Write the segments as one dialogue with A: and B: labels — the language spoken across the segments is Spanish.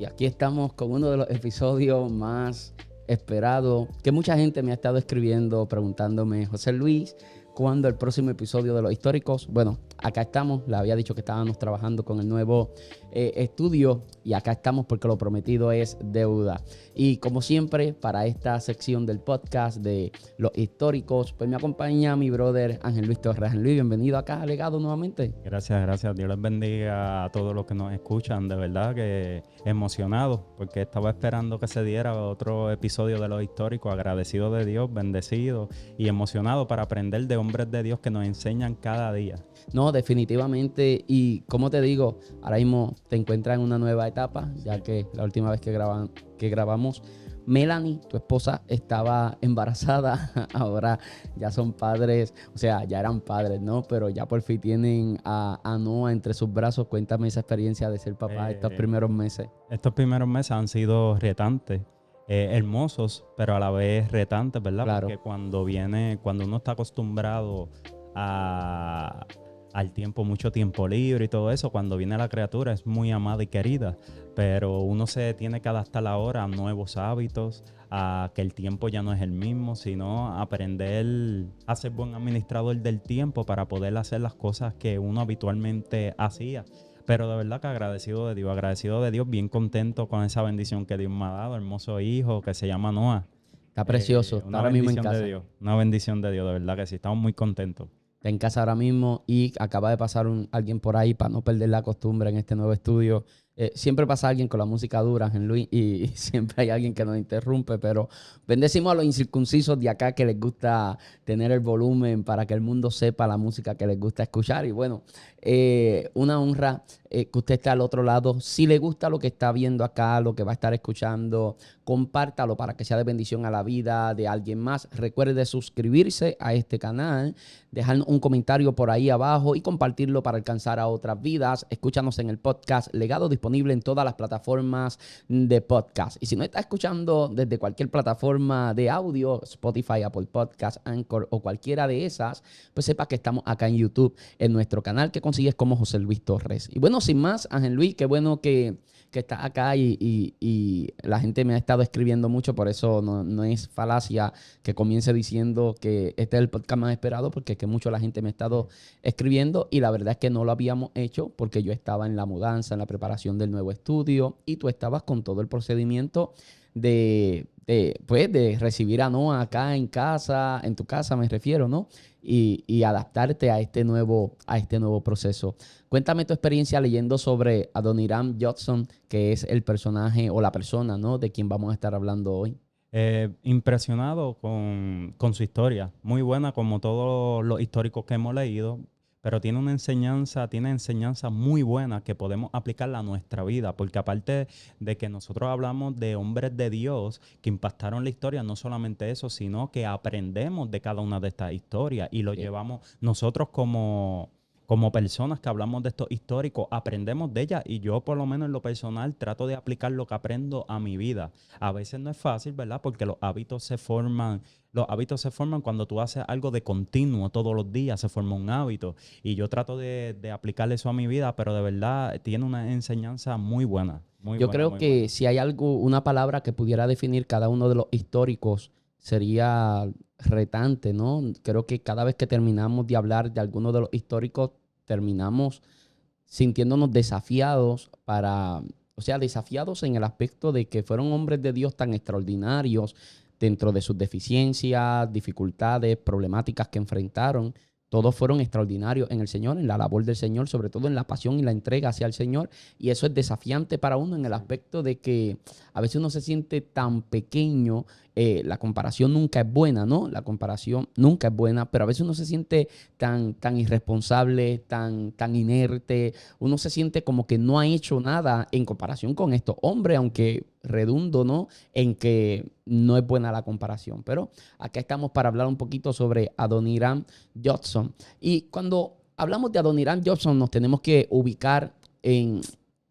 A: Y aquí estamos con uno de los episodios más esperados, que mucha gente me ha estado escribiendo, preguntándome, José Luis, ¿cuándo el próximo episodio de Los Históricos? Bueno, acá estamos. Le había dicho que estábamos trabajando con el nuevo estudio y acá estamos porque lo prometido es deuda. Y como siempre, para esta sección del podcast de Los Históricos, pues me acompaña mi brother Ángel Luis Torres. Ángel Luis, bienvenido acá a Legado nuevamente.
B: Gracias. Dios les bendiga a todos los que nos escuchan. De verdad que emocionado porque estaba esperando que se diera otro episodio de Los Históricos. Agradecido de Dios, bendecido y emocionado para aprender de hombres de Dios que nos enseñan cada día.
A: No, definitivamente. Y como te digo, ahora mismo te encuentras en una nueva etapa, ya que la última vez que grabamos, Melanie, tu esposa, estaba embarazada. Ahora ya son padres, o sea, ya eran padres, ¿no? Pero ya por fin tienen a Noah entre sus brazos. Cuéntame esa experiencia de ser papá estos primeros meses.
B: Estos primeros meses han sido retantes. Hermosos, pero a la vez retantes, ¿verdad?
A: Claro.
B: Porque cuando uno está acostumbrado al tiempo, mucho tiempo libre y todo eso, cuando viene la criatura es muy amada y querida, pero uno se tiene que adaptar ahora a nuevos hábitos, a que el tiempo ya no es el mismo, sino aprender a ser buen administrador del tiempo para poder hacer las cosas que uno habitualmente hacía. Pero de verdad que agradecido de Dios, bien contento con esa bendición que Dios me ha dado, hermoso hijo que se llama Noah.
A: Está precioso, está ahora mismo en casa.
B: Una bendición de Dios, de verdad que sí, estamos muy contentos.
A: Está en casa ahora mismo y acaba de pasar alguien por ahí para no perder la costumbre en este nuevo estudio. Siempre pasa alguien con la música dura, Ángel Luis, y siempre hay alguien que nos interrumpe, pero bendecimos a los incircuncisos de acá que les gusta tener el volumen para que el mundo sepa la música que les gusta escuchar. Y bueno, una honra que usted esté al otro lado. Si le gusta lo que está viendo acá, lo que va a estar escuchando, compártalo para que sea de bendición a la vida de alguien más. Recuerde suscribirse a este canal, dejar un comentario por ahí abajo y compartirlo para alcanzar a otras vidas. Escúchanos en el podcast Legado, disponible en todas las plataformas de podcast. Y si no estás escuchando desde cualquier plataforma de audio, Spotify, Apple Podcast, Anchor o cualquiera de esas, pues sepa que estamos acá en YouTube, en nuestro canal que consigues como José Luis Torres. Y bueno, sin más, Ángel Luis, qué bueno que estás acá y la gente me ha estado escribiendo mucho, por eso no es falacia que comience diciendo que este es el podcast más esperado, porque es que mucho la gente me ha estado escribiendo y la verdad es que no lo habíamos hecho porque yo estaba en la mudanza, en la preparación del nuevo estudio y tú estabas con todo el procedimiento de recibir a Noah acá en casa, en tu casa me refiero, ¿no? Y adaptarte a este nuevo proceso. Cuéntame tu experiencia leyendo sobre Adoniram Judson, que es el personaje o la persona, ¿no?, de quien vamos a estar hablando hoy.
B: Impresionado con su historia, muy buena como todos los históricos que hemos leído, pero tiene enseñanza muy buena que podemos aplicarla a nuestra vida, porque aparte de que nosotros hablamos de hombres de Dios que impactaron la historia, no solamente eso, sino que aprendemos de cada una de estas historias y lo llevamos nosotros como personas que hablamos de estos históricos, aprendemos de ellas y yo por lo menos en lo personal trato de aplicar lo que aprendo a mi vida. A veces no es fácil, ¿verdad? Porque los hábitos se forman cuando tú haces algo de continuo todos los días, se forma un hábito y yo trato de aplicar eso a mi vida, pero de verdad tiene una enseñanza muy buena.
A: Yo creo que si hay una palabra que pudiera definir cada uno de los históricos sería retante, ¿no? Creo que cada vez que terminamos de hablar de alguno de los históricos, terminamos sintiéndonos desafiados desafiados en el aspecto de que fueron hombres de Dios tan extraordinarios dentro de sus deficiencias, dificultades, problemáticas que enfrentaron. Todos fueron extraordinarios en el Señor, en la labor del Señor, sobre todo en la pasión y la entrega hacia el Señor. Y eso es desafiante para uno en el aspecto de que a veces uno se siente tan pequeño. La comparación nunca es buena, ¿no? La comparación nunca es buena, pero a veces uno se siente tan irresponsable, tan inerte. Uno se siente como que no ha hecho nada en comparación con estos hombres, aunque redundo, ¿no?, en que no es buena la comparación. Pero acá estamos para hablar un poquito sobre Adoniram Judson. Y cuando hablamos de Adoniram Judson nos tenemos que ubicar en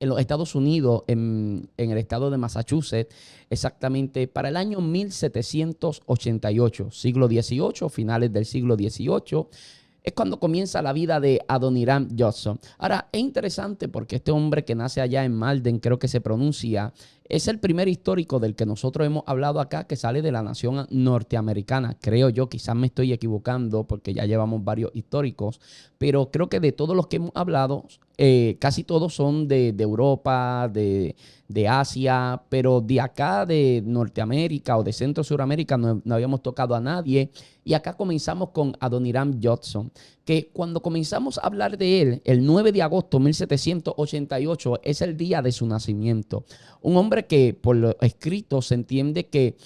A: los Estados Unidos, en el estado de Massachusetts, exactamente para el año 1788, siglo XVIII, finales del siglo XVIII. es cuando comienza la vida de Adoniram Judson. Ahora, es interesante porque este hombre que nace allá en Malden, creo que se pronuncia, es el primer histórico del que nosotros hemos hablado acá que sale de la nación norteamericana. Creo yo, quizás me estoy equivocando porque ya llevamos varios históricos, pero creo que de todos los que hemos hablado, casi todos son de Europa, de Asia, pero de acá de Norteamérica o de Centro Suramérica no habíamos tocado a nadie. Y acá comenzamos con Adoniram Judson, que cuando comenzamos a hablar de él, el 9 de agosto de 1788 es el día de su nacimiento. Un hombre que por lo escrito se entiende que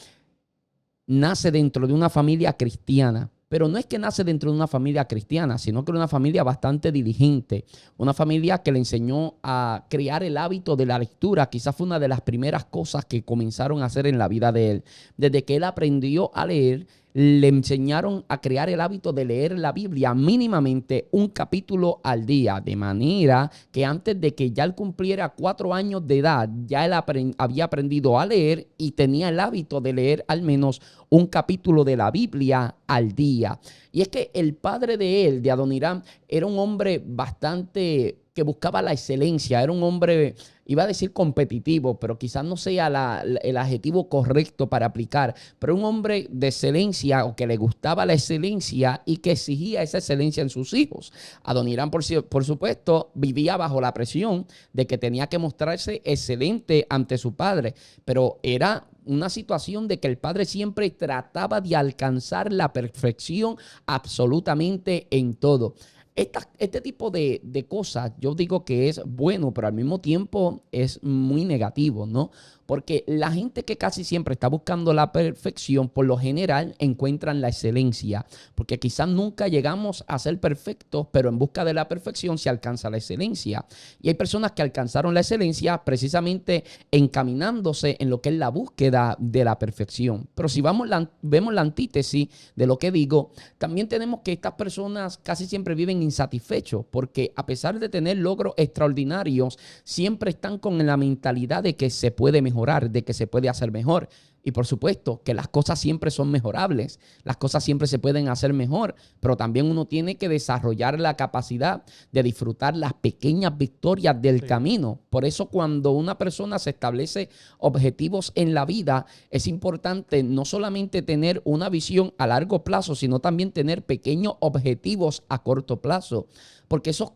A: nace dentro de una familia cristiana. Pero no es que nace dentro de una familia cristiana, sino que era una familia bastante diligente, una familia que le enseñó a crear el hábito de la lectura. Quizás fue una de las primeras cosas que comenzaron a hacer en la vida de él. Desde que él aprendió a leer, le enseñaron a crear el hábito de leer la Biblia mínimamente un capítulo al día, de manera que antes de que ya él cumpliera 4 años de edad, ya él había aprendido a leer y tenía el hábito de leer al menos un capítulo de la Biblia al día. Y es que el padre de él, de Adoniram, era un hombre bastante que buscaba la excelencia, era un hombre, iba a decir competitivo, pero quizás no sea el adjetivo correcto para aplicar, pero un hombre de excelencia o que le gustaba la excelencia y que exigía esa excelencia en sus hijos. Adoniram, por supuesto, vivía bajo la presión de que tenía que mostrarse excelente ante su padre, pero era una situación de que el padre siempre trataba de alcanzar la perfección absolutamente en todo. Este tipo de cosas yo digo que es bueno, pero al mismo tiempo es muy negativo, ¿no? Porque la gente que casi siempre está buscando la perfección, por lo general encuentran la excelencia. Porque quizás nunca llegamos a ser perfectos, pero en busca de la perfección se alcanza la excelencia. Y hay personas que alcanzaron la excelencia precisamente encaminándose en lo que es la búsqueda de la perfección. Pero si vemos la antítesis de lo que digo, también tenemos que estas personas casi siempre viven insatisfechos porque a pesar de tener logros extraordinarios, siempre están con la mentalidad de que se puede mejorar, de que se puede hacer mejor. Y por supuesto que las cosas siempre son mejorables, las cosas siempre se pueden hacer mejor, pero también uno tiene que desarrollar la capacidad de disfrutar las pequeñas victorias del camino. Por eso cuando una persona se establece objetivos en la vida, es importante no solamente tener una visión a largo plazo, sino también tener pequeños objetivos a corto plazo. Porque esos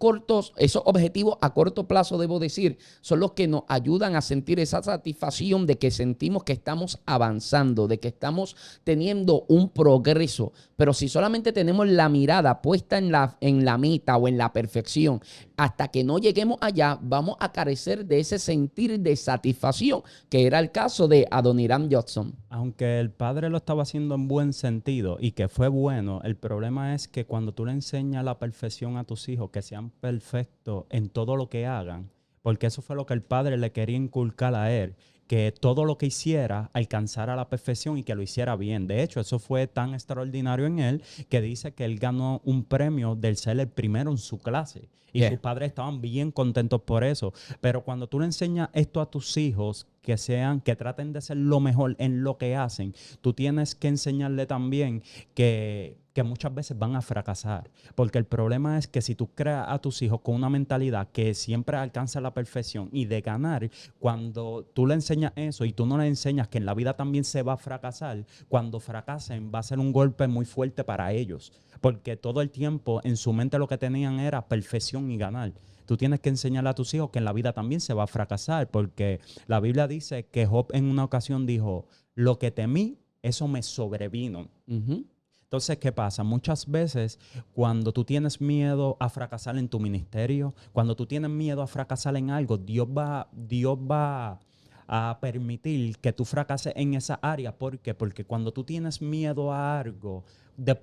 A: objetivos a corto plazo, debo decir, son los que nos ayudan a sentir esa satisfacción de que sentimos que estamos avanzando, de que estamos teniendo un progreso. Pero si solamente tenemos la mirada puesta en la meta o en la perfección, hasta que no lleguemos allá, vamos a carecer de ese sentir de satisfacción, que era el caso de Adoniram Judson.
B: Aunque el padre lo estaba haciendo en buen sentido y que fue bueno, el problema es que cuando tú le enseñas la perfección a tus hijos, que sean perfectos en todo lo que hagan, porque eso fue lo que el padre le quería inculcar a él, que todo lo que hiciera alcanzara la perfección y que lo hiciera bien. De hecho, eso fue tan extraordinario en él que dice que él ganó un premio del ser el primero en su clase. Y sus padres estaban bien contentos por eso. Pero cuando tú le enseñas esto a tus hijos, que traten de ser lo mejor en lo que hacen, tú tienes que enseñarle también que muchas veces van a fracasar. Porque el problema es que si tú creas a tus hijos con una mentalidad que siempre alcanza la perfección y de ganar, cuando tú le enseñas eso y tú no le enseñas que en la vida también se va a fracasar, cuando fracasen va a ser un golpe muy fuerte para ellos. Porque todo el tiempo en su mente lo que tenían era perfección y ganar. Tú tienes que enseñarle a tus hijos que en la vida también se va a fracasar, porque la Biblia dice que Job en una ocasión dijo, lo que temí, eso me sobrevino. Entonces, ¿qué pasa? Muchas veces cuando tú tienes miedo a fracasar en tu ministerio, cuando tú tienes miedo a fracasar en algo, Dios va a permitir que tú fracases en esa área. ¿Por qué? Porque cuando tú tienes miedo a algo,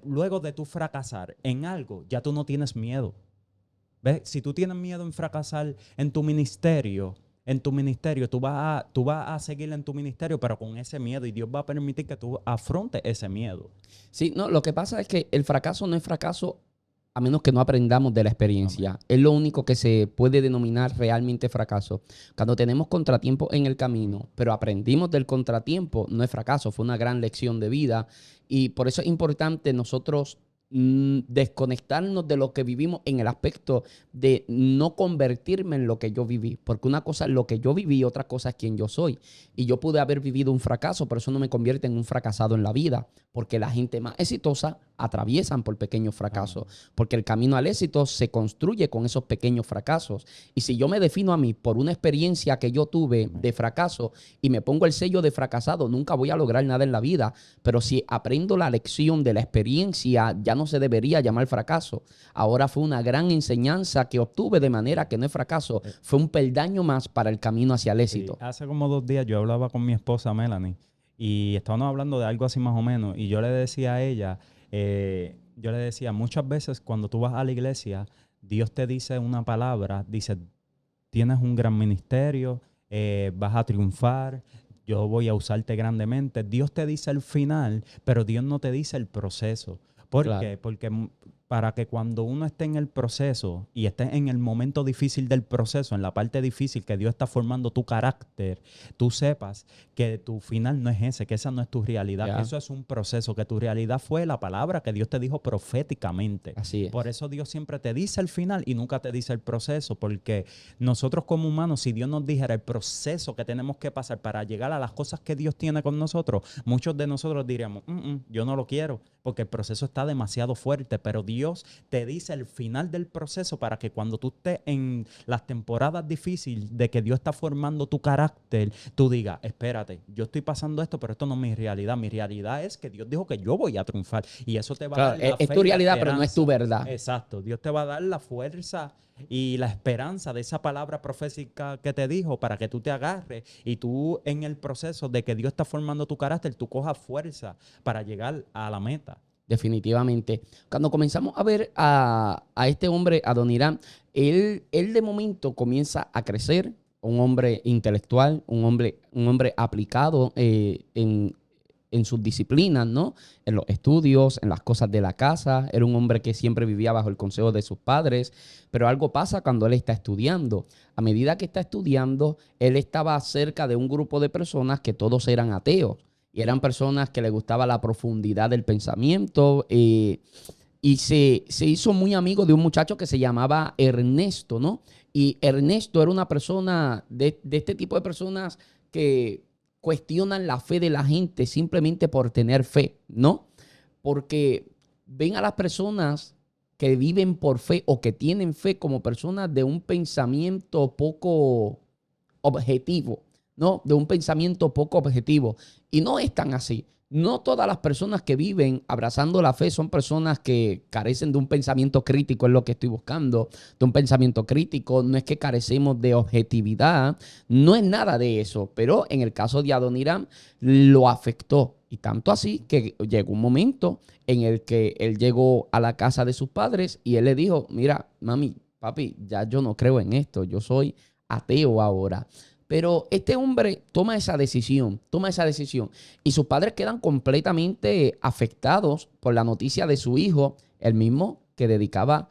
B: luego de tú fracasar en algo, ya tú no tienes miedo. ¿Ves? Si tú tienes miedo en fracasar en tu ministerio, tú vas a seguir en tu ministerio, pero con ese miedo, y Dios va a permitir que tú afrontes ese miedo.
A: Sí, no, lo que pasa es que el fracaso no es fracaso a menos que no aprendamos de la experiencia. Es lo único que se puede denominar realmente fracaso. Cuando tenemos contratiempo en el camino, pero aprendimos del contratiempo, no es fracaso, fue una gran lección de vida. Y por eso es importante nosotros desconectarnos de lo que vivimos en el aspecto de no convertirme en lo que yo viví. Porque una cosa es lo que yo viví, otra cosa es quién yo soy. Y yo pude haber vivido un fracaso, pero eso no me convierte en un fracasado en la vida. Porque la gente más exitosa atraviesan por pequeños fracasos. Porque el camino al éxito se construye con esos pequeños fracasos. Y si yo me defino a mí por una experiencia que yo tuve de fracaso y me pongo el sello de fracasado, nunca voy a lograr nada en la vida. Pero si aprendo la lección de la experiencia, ya no se debería llamar fracaso. Ahora fue una gran enseñanza que obtuve, de manera que no es fracaso, fue un peldaño más para el camino hacia el éxito.
B: Sí, hace como 2 días yo hablaba con mi esposa Melanie y estábamos hablando de algo así más o menos y yo le decía a ella, muchas veces cuando tú vas a la iglesia, Dios te dice una palabra, dice, tienes un gran ministerio, vas a triunfar, yo voy a usarte grandemente. Dios te dice el final, pero Dios no te dice el proceso. ¿Por
A: Claro.
B: qué? Porque para que cuando uno esté en el proceso y esté en el momento difícil del proceso, en la parte difícil que Dios está formando tu carácter, tú sepas que tu final no es ese, que esa no es tu realidad, que eso es un proceso, que tu realidad fue la palabra que Dios te dijo proféticamente.
A: Así es.
B: Por eso Dios siempre te dice el final y nunca te dice el proceso, porque nosotros como humanos, si Dios nos dijera el proceso que tenemos que pasar para llegar a las cosas que Dios tiene con nosotros, muchos de nosotros diríamos, yo no lo quiero, porque el proceso está demasiado fuerte, pero Dios te dice el final del proceso para que cuando tú estés en las temporadas difíciles de que Dios está formando tu carácter, tú digas, espérate, yo estoy pasando esto, pero esto no es mi realidad. Mi realidad es que Dios dijo que yo voy a triunfar y eso te va a dar la
A: es
B: fe
A: tu
B: y la
A: realidad, pero no es tu
B: esperanza.
A: verdad.
B: Exacto, Dios te va a dar la fuerza y la esperanza de esa palabra profética que te dijo para que tú te agarres y tú en el proceso de que Dios está formando tu carácter, tú cojas fuerza para llegar a la meta.
A: Definitivamente. Cuando comenzamos a ver a este hombre, Adoniram, él de momento comienza a crecer, un hombre intelectual, un hombre aplicado en sus disciplinas, ¿no? En los estudios, en las cosas de la casa. Era un hombre que siempre vivía bajo el consejo de sus padres. Pero algo pasa cuando él está estudiando. A medida que está estudiando, él estaba cerca de un grupo de personas que todos eran ateos. Y eran personas que le gustaba la profundidad del pensamiento. Y se hizo muy amigo de un muchacho que se llamaba Ernesto, ¿no? Y Ernesto era una persona de este tipo de personas que cuestionan la fe de la gente simplemente por tener fe, ¿no? Porque ven a las personas que viven por fe o que tienen fe como personas de un pensamiento poco objetivo, ¿no? De un pensamiento poco objetivo. Y no es tan así. No todas las personas que viven abrazando la fe son personas que carecen de un pensamiento crítico, es lo que estoy buscando, de un pensamiento crítico. No es que carecemos de objetividad, no es nada de eso. Pero en el caso de Adoniram lo afectó. Y tanto así que llegó un momento en el que él llegó a la casa de sus padres y él le dijo, mira, mami, papi, ya yo no creo en esto, yo soy ateo ahora. Pero este hombre toma esa decisión y sus padres quedan completamente afectados por la noticia de su hijo, el mismo que dedicaba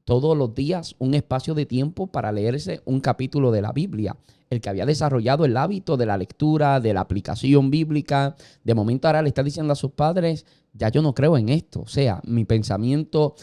A: todos los días un espacio de tiempo para leerse un capítulo de la Biblia, el que había desarrollado el hábito de la lectura, de la aplicación bíblica. De momento ahora le está diciendo a sus padres, ya yo no creo en esto, o sea, mi pensamiento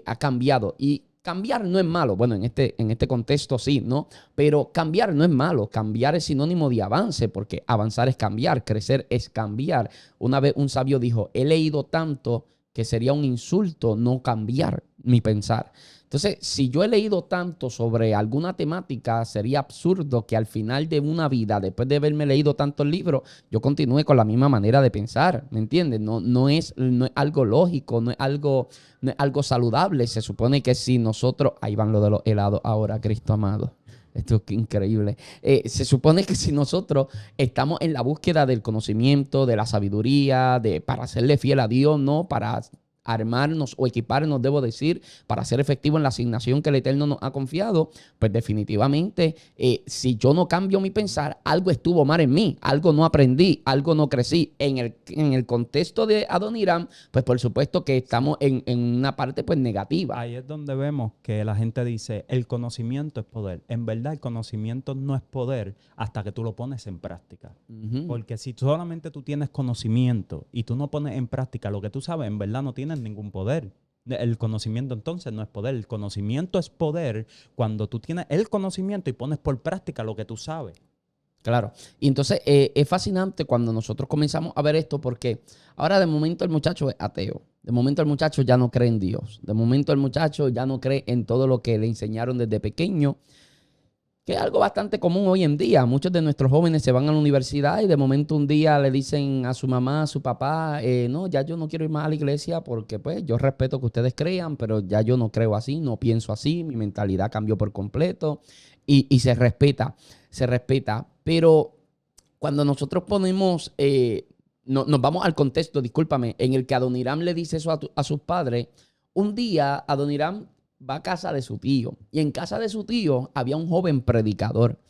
A: ha cambiado. Y cambiar no es malo. Bueno, en este contexto sí, ¿no? Pero cambiar no es malo. Cambiar es sinónimo de avance, porque avanzar es cambiar, crecer es cambiar. Una vez un sabio dijo, he leído tanto que sería un insulto no cambiar mi pensar. Entonces, si yo he leído tanto sobre alguna temática, sería absurdo que al final de una vida, después de haberme leído tantos libros, yo continúe con la misma manera de pensar, ¿me entiendes? No es algo lógico, no es algo saludable. Se supone que si nosotros, ahí van lo de los helados ahora, Cristo amado. Esto es increíble. Se supone que si nosotros estamos en la búsqueda del conocimiento, de la sabiduría, para serle fiel a Dios, ¿no? Para armarnos o equiparnos, debo decir, para ser efectivo en la asignación que el Eterno nos ha confiado, pues definitivamente, si yo no cambio mi pensar, algo estuvo mal en mí, algo no aprendí, algo no crecí. En el contexto de Adoniram, pues por supuesto que estamos en una parte pues negativa.
B: Ahí es donde vemos que la gente dice, el conocimiento es poder. En verdad, el conocimiento no es poder hasta que tú lo pones en práctica. Porque si solamente tú tienes conocimiento y tú no pones en práctica lo que tú sabes, en verdad no tienes ningún poder. El conocimiento entonces no es poder. El conocimiento es poder cuando tú tienes el conocimiento y pones por práctica lo que tú sabes.
A: Claro. Y entonces es fascinante cuando nosotros comenzamos a ver esto porque ahora de momento el muchacho es ateo. De momento el muchacho ya no cree en Dios. De momento el muchacho ya no cree en todo lo que le enseñaron desde pequeño, que es algo bastante común hoy en día. Muchos de nuestros jóvenes se van a la universidad y de momento un día le dicen a su mamá, a su papá, no, ya yo no quiero ir más a la iglesia porque pues yo respeto que ustedes crean, pero ya yo no creo así, no pienso así, mi mentalidad cambió por completo y se respeta, se respeta. Pero cuando nosotros ponemos, nos vamos al contexto, discúlpame, en el que Adoniram le dice eso a sus padres, un día Adoniram va a casa de su tío. Y en casa de su tío había un joven predicador.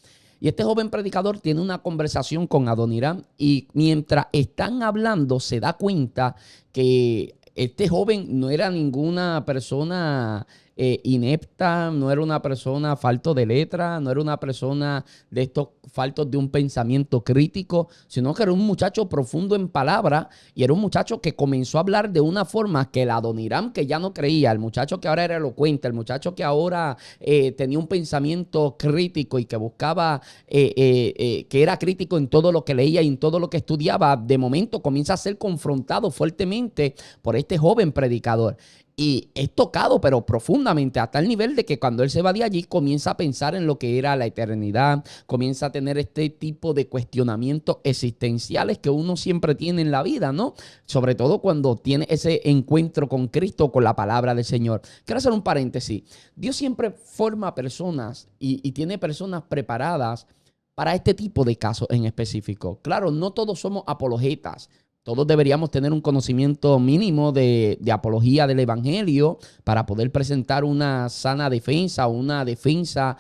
A: Y este joven predicador tiene una conversación con Adoniram. Y mientras están hablando, se da cuenta que este joven no era ninguna persona inepta, no era una persona falto de letra, no era una persona de estos faltos de un pensamiento crítico, sino que era un muchacho profundo en palabra y era un muchacho que comenzó a hablar de una forma que el Adoniram, que ya no creía, el muchacho que ahora era elocuente, el muchacho que ahora tenía un pensamiento crítico y que buscaba, que era crítico en todo lo que leía y en todo lo que estudiaba, de momento comienza a ser confrontado fuertemente por este joven predicador. Y es tocado, pero profundamente, hasta el nivel de que cuando él se va de allí, comienza a pensar en lo que era la eternidad, comienza a tener este tipo de cuestionamientos existenciales que uno siempre tiene en la vida, ¿no? Sobre todo cuando tiene ese encuentro con Cristo, con la palabra del Señor. Quiero hacer un paréntesis. Dios siempre forma personas y tiene personas preparadas para este tipo de casos en específico. Claro, no todos somos apologetas. Todos deberíamos tener un conocimiento mínimo de apología del evangelio para poder presentar una sana defensa o una defensa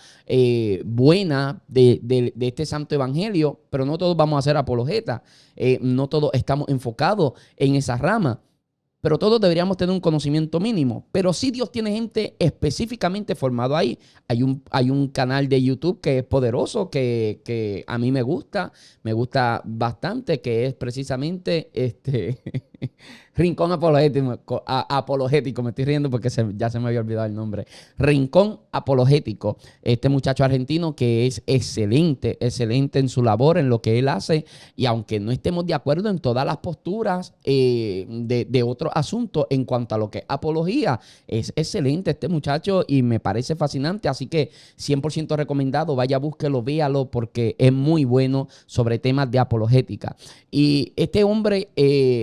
A: buena de este santo evangelio, pero no todos vamos a ser apologetas, no todos estamos enfocados en esa rama. Pero todos deberíamos tener un conocimiento mínimo. Pero sí Dios tiene gente específicamente formado ahí. Hay un canal de YouTube que es poderoso, que a mí me gusta bastante, que es precisamente Rincón Apologético. Me estoy riendo porque ya se me había olvidado el nombre. Rincón Apologético. Este muchacho argentino que es excelente en su labor, en lo que él hace. Y aunque no estemos de acuerdo en todas las posturas de otros asuntos en cuanto a lo que es apología, es excelente este muchacho y me parece fascinante. Así que 100% recomendado. Vaya, búsquelo, véalo porque es muy bueno sobre temas de apologética. Y este hombre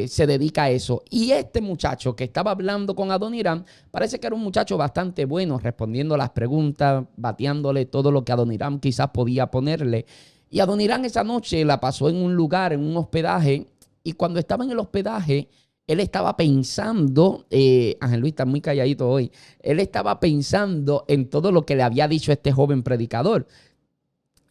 A: se dedica a eso. Y este muchacho que estaba hablando con Adoniram, parece que era un muchacho bastante bueno, respondiendo las preguntas, bateándole todo lo que Adoniram quizás podía ponerle. Y Adoniram esa noche la pasó en un lugar, en un hospedaje, y cuando estaba en el hospedaje, él estaba pensando, Ángel Luis está muy calladito hoy, él estaba pensando en todo lo que le había dicho este joven predicador.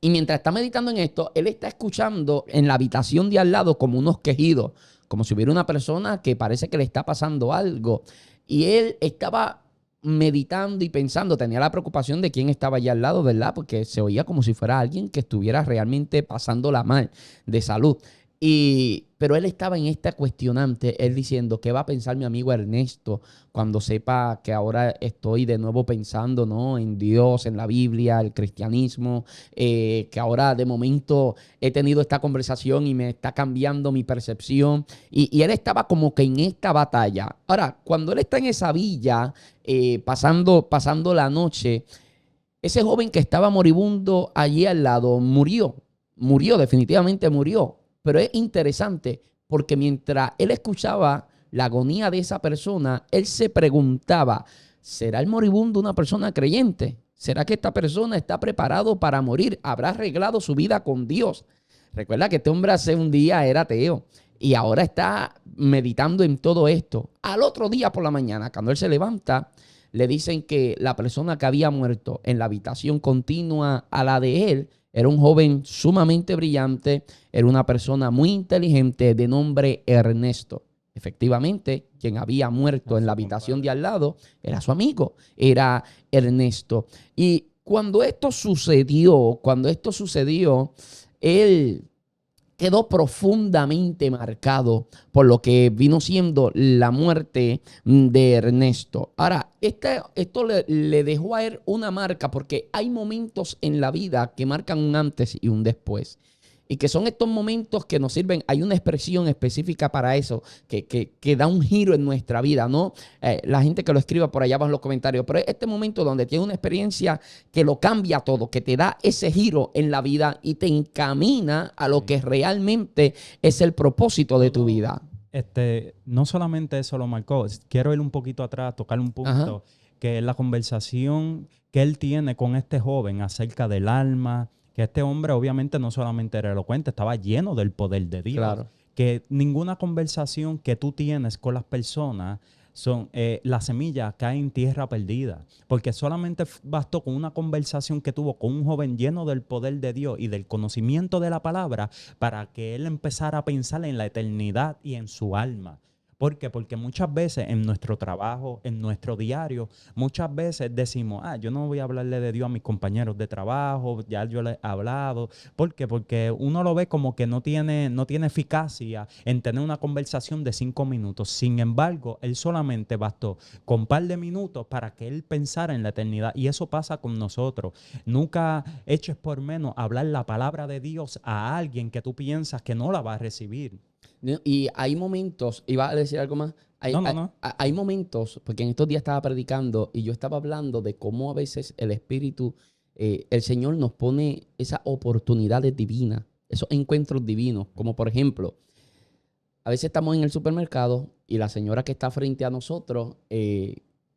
A: Y mientras está meditando en esto, él está escuchando en la habitación de al lado como unos quejidos, como si hubiera una persona que parece que le está pasando algo. Y él estaba meditando y pensando, tenía la preocupación de quién estaba allá al lado, ¿verdad? Porque se oía como si fuera alguien que estuviera realmente pasándola mal de salud. Pero él estaba en esta cuestionante, él diciendo, ¿qué va a pensar mi amigo Ernesto cuando sepa que ahora estoy de nuevo pensando, ¿no?, en Dios, en la Biblia, el cristianismo, que ahora de momento he tenido esta conversación y me está cambiando mi percepción? Y él estaba como que en esta batalla. Ahora, cuando él está en esa villa, pasando la noche, ese joven que estaba moribundo allí al lado murió, definitivamente murió. Pero es interesante porque mientras él escuchaba la agonía de esa persona, él se preguntaba, ¿será el moribundo una persona creyente? ¿Será que esta persona está preparado para morir? ¿Habrá arreglado su vida con Dios? Recuerda que este hombre hace un día era ateo y ahora está meditando en todo esto. Al otro día por la mañana, cuando él se levanta, le dicen que la persona que había muerto en la habitación continua a la de él era un joven sumamente brillante, era una persona muy inteligente de nombre Ernesto. Efectivamente, quien había muerto en la habitación de al lado era su amigo, era Ernesto. Y cuando esto sucedió, él quedó profundamente marcado por lo que vino siendo la muerte de Ernesto. Ahora, esto le dejó a él una marca porque hay momentos en la vida que marcan un antes y un después. Y que son estos momentos que nos sirven. Hay una expresión específica para eso, que da un giro en nuestra vida, ¿no? La gente que lo escriba por allá abajo en los comentarios. Pero es este momento donde tienes una experiencia que lo cambia todo, que te da ese giro en la vida y te encamina a lo que realmente es el propósito de tu vida.
B: No solamente eso lo marcó, quiero ir un poquito atrás, tocar un punto,
A: Ajá.
B: que es la conversación que él tiene con este joven acerca del alma, que este hombre obviamente no solamente era elocuente, estaba lleno del poder de Dios.
A: Claro.
B: Que ninguna conversación que tú tienes con las personas la semilla cae en tierra perdida, porque solamente bastó con una conversación que tuvo con un joven lleno del poder de Dios y del conocimiento de la palabra para que él empezara a pensar en la eternidad y en su alma. ¿Por qué? Porque muchas veces en nuestro trabajo, en nuestro diario, muchas veces decimos, yo no voy a hablarle de Dios a mis compañeros de trabajo, ya yo les he hablado. ¿Por qué? Porque uno lo ve como que no tiene eficacia en tener una conversación de 5 minutos. Sin embargo, él solamente bastó con un par de minutos para que él pensara en la eternidad. Y eso pasa con nosotros. Nunca eches por menos hablar la palabra de Dios a alguien que tú piensas que no la va a recibir.
A: Y hay momentos, iba a decir algo más.
B: No.
A: Hay momentos, porque en estos días estaba predicando y yo estaba hablando de cómo a veces el Espíritu, el Señor nos pone esas oportunidades divinas, esos encuentros divinos, como por ejemplo, a veces estamos en el supermercado y la señora que está frente a nosotros,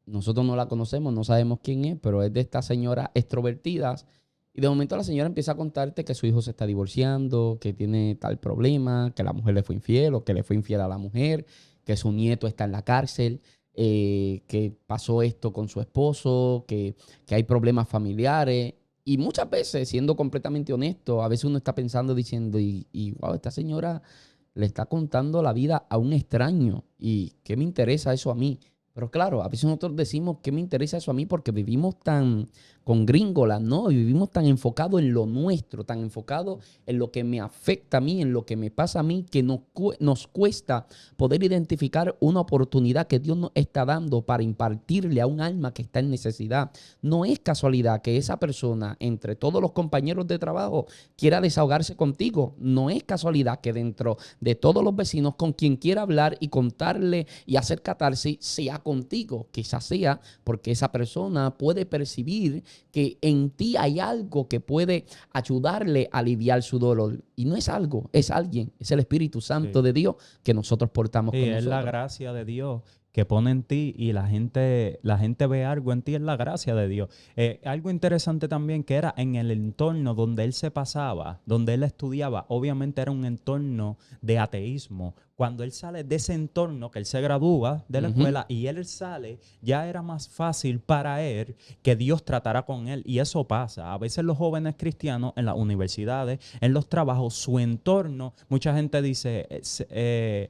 A: nosotros no la conocemos, no sabemos quién es, pero es de estas señoras extrovertidas. Y de momento la señora empieza a contarte que su hijo se está divorciando, que tiene tal problema, que la mujer le fue infiel o que le fue infiel a la mujer, que su nieto está en la cárcel, que pasó esto con su esposo, que hay problemas familiares. Y muchas veces, siendo completamente honesto, a veces uno está pensando, diciendo, wow, esta señora le está contando la vida a un extraño. ¿Y qué me interesa eso a mí? Pero claro, a veces nosotros decimos, ¿qué me interesa eso a mí? Porque vivimos tan con gringolas, ¿no? Y vivimos tan enfocados en lo nuestro, tan enfocados en lo que me afecta a mí, en lo que me pasa a mí, que nos cuesta poder identificar una oportunidad que Dios nos está dando para impartirle a un alma que está en necesidad. No es casualidad que esa persona, entre todos los compañeros de trabajo, quiera desahogarse contigo. No es casualidad que dentro de todos los vecinos con quien quiera hablar y contarle y hacer catarsis sea contigo. Quizás sea porque esa persona puede percibir que en ti hay algo que puede ayudarle a aliviar su dolor. Y no es algo, es alguien, es el Espíritu Santo de Dios que nosotros portamos con nosotros.
B: Es la gracia de Dios que pone en ti y la gente ve algo en ti, es la gracia de Dios. Algo interesante también que era en el entorno donde él se pasaba, donde él estudiaba, obviamente era un entorno de ateísmo. Cuando él sale de ese entorno, que él se gradúa de la escuela y él sale, ya era más fácil para él que Dios tratara con él. Y eso pasa. A veces los jóvenes cristianos en las universidades, en los trabajos, su entorno, mucha gente dice,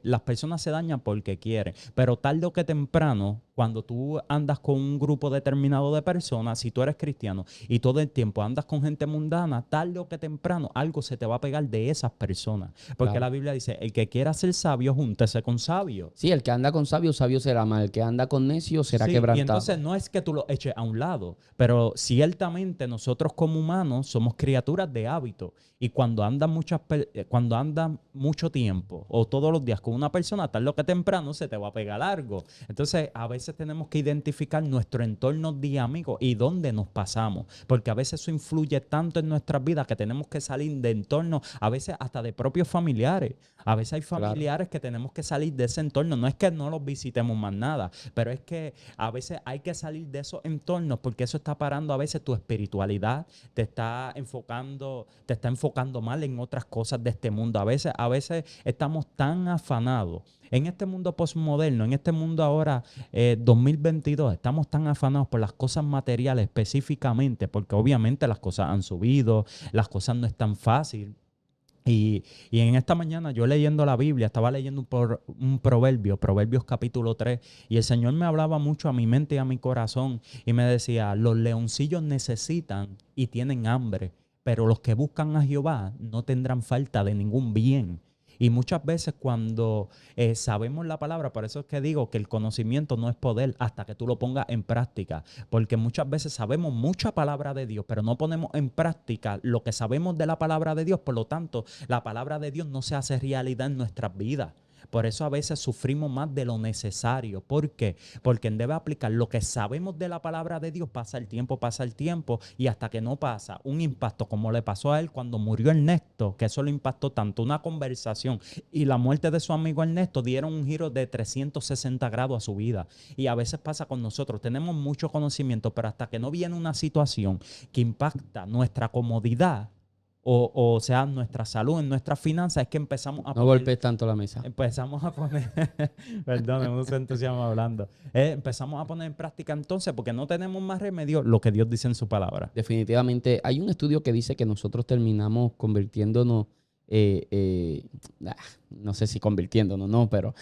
B: las personas se dañan porque quieren. Pero tarde o que temprano, cuando tú andas con un grupo determinado de personas, si tú eres cristiano y todo el tiempo andas con gente mundana, tarde o que temprano algo se te va a pegar de esas personas. Porque la Biblia dice, el que quiera ser sabio, júntese con sabio.
A: Sí, el que anda con sabio, sabio será mal. El que anda con necio será quebrantado.
B: Y entonces no es que tú lo eches a un lado, pero ciertamente nosotros como humanos somos criaturas de hábito. Y cuando andan mucho tiempo o todos los días con una persona, tarde o que temprano se te va a pegar algo. Entonces, a veces tenemos que identificar nuestro entorno de amigos y dónde nos pasamos. Porque a veces eso influye tanto en nuestras vidas que tenemos que salir de entorno, a veces hasta de propios familiares. A veces hay familiares que tenemos que salir de ese entorno. No es que no los visitemos más nada, pero es que a veces hay que salir de esos entornos porque eso está parando a veces tu espiritualidad, te está enfocando mal en otras cosas de este mundo. A veces estamos tan afanados. En este mundo postmoderno, en este mundo ahora 2022, estamos tan afanados por las cosas materiales específicamente, porque obviamente las cosas han subido, las cosas no es tan fácil. Y en esta mañana yo leyendo la Biblia, estaba leyendo un proverbio, Proverbios capítulo 3, y el Señor me hablaba mucho a mi mente y a mi corazón y me decía, los leoncillos necesitan y tienen hambre, pero los que buscan a Jehová no tendrán falta de ningún bien. Y muchas veces cuando sabemos la palabra, por eso es que digo que el conocimiento no es poder hasta que tú lo pongas en práctica, porque muchas veces sabemos mucha palabra de Dios, pero no ponemos en práctica lo que sabemos de la palabra de Dios, por lo tanto, la palabra de Dios no se hace realidad en nuestras vidas. Por eso a veces sufrimos más de lo necesario. ¿Por qué? Porque en debe aplicar lo que sabemos de la palabra de Dios, pasa el tiempo, y hasta que no pasa un impacto como le pasó a él cuando murió Ernesto, que eso lo impactó tanto, una conversación y la muerte de su amigo Ernesto dieron un giro de 360 grados a su vida. Y a veces pasa con nosotros, tenemos mucho conocimiento, pero hasta que no viene una situación que impacta nuestra comodidad, o sea, nuestra salud, en nuestras finanzas, es que empezamos a
A: No
B: poner...
A: golpes tanto la mesa.
B: Empezamos a poner, perdón, uno se entusiasma hablando. Empezamos a poner en práctica entonces, porque no tenemos más remedio, lo que Dios dice en su palabra.
A: Definitivamente. Hay un estudio que dice que nosotros terminamos convirtiéndonos, no sé si convirtiéndonos, no, pero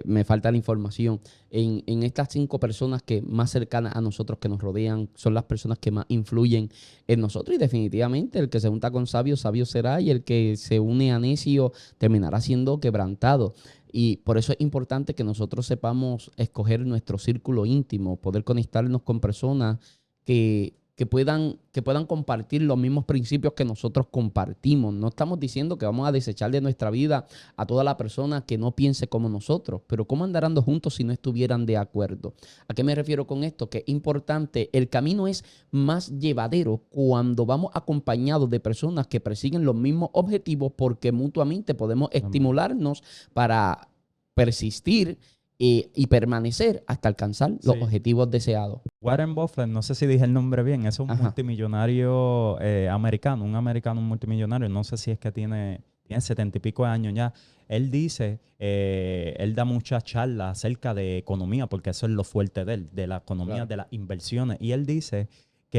A: me falta la información. En estas 5 personas que más cercanas a nosotros, que nos rodean, son las personas que más influyen en nosotros. Y definitivamente el que se junta con sabio, sabio será, y el que se une a necio terminará siendo quebrantado. Y por eso es importante que nosotros sepamos escoger nuestro círculo íntimo, poder conectarnos con personas que puedan compartir los mismos principios que nosotros compartimos. No estamos diciendo que vamos a desechar de nuestra vida a toda la persona que no piense como nosotros, pero ¿cómo andarán juntos si no estuvieran de acuerdo? ¿A qué me refiero con esto? Que es importante, el camino es más llevadero cuando vamos acompañados de personas que persiguen los mismos objetivos, porque mutuamente podemos estimularnos para persistir y permanecer hasta alcanzar los objetivos deseados.
B: Warren Buffett, no sé si dije el nombre bien, es un
A: Ajá.
B: multimillonario americano, un americano multimillonario, no sé si es que tiene 70 y pico de años ya. Él dice, él da muchas charlas acerca de economía, porque eso es lo fuerte de él, de la economía, claro, de las inversiones. Y él dice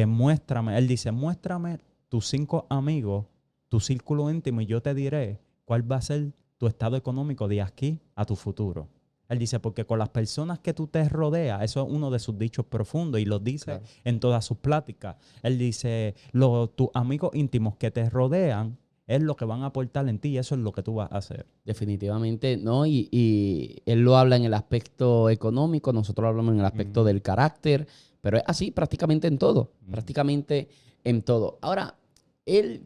B: muéstrame tus 5 amigos, tu círculo íntimo, y yo te diré cuál va a ser tu estado económico de aquí a tu futuro. Él dice, porque con las personas que tú te rodeas, eso es uno de sus dichos profundos y lo dice, claro, en todas sus pláticas. Él dice, tus amigos íntimos que te rodean es lo que van a aportar en ti y eso es lo que tú vas a hacer.
A: Definitivamente, ¿no? Y él lo habla en el aspecto económico, nosotros lo hablamos en el aspecto del carácter, pero es así prácticamente en todo, prácticamente en todo. Ahora, él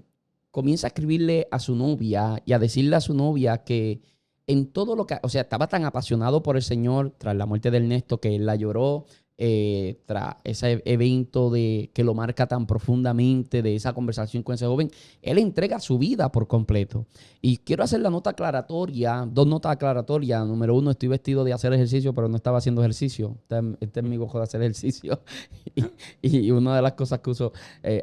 A: comienza a escribirle a su novia y a decirle a su novia que en todo lo que, o sea, estaba tan apasionado por el Señor tras la muerte de Ernesto que él la lloró, tras ese evento que lo marca tan profundamente, de esa conversación con ese joven. Él entrega su vida por completo. Y quiero hacer la nota aclaratoria, 2 notas aclaratorias. Número 1, estoy vestido de hacer ejercicio, pero no estaba haciendo ejercicio. Este es mi gozo de hacer ejercicio. y una de las cosas que uso,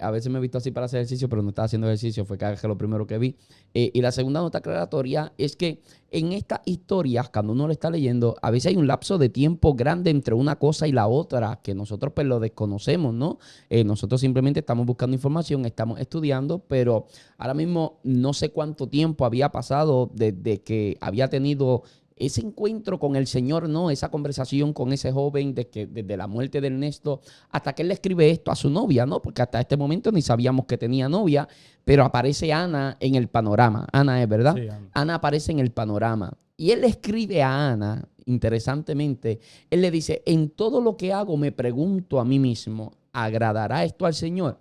A: a veces me he visto así para hacer ejercicio, pero no estaba haciendo ejercicio, fue que lo primero que vi. Y la segunda nota aclaratoria es que en estas historias, cuando uno lo está leyendo, a veces hay un lapso de tiempo grande entre una cosa y la otra, que nosotros pues lo desconocemos, ¿no? Nosotros simplemente estamos buscando información, estamos estudiando, pero ahora mismo no sé cuánto tiempo había pasado desde que había tenido ese encuentro con el Señor, ¿no? Esa conversación con ese joven desde la muerte de Ernesto hasta que él le escribe esto a su novia, ¿no? Porque hasta este momento ni sabíamos que tenía novia, pero aparece Ana en el panorama. Ana es, ¿verdad? Sí, Ana aparece en el panorama. Y él le escribe a Ana, interesantemente, él le dice, en todo lo que hago me pregunto a mí mismo, ¿agradará esto al Señor?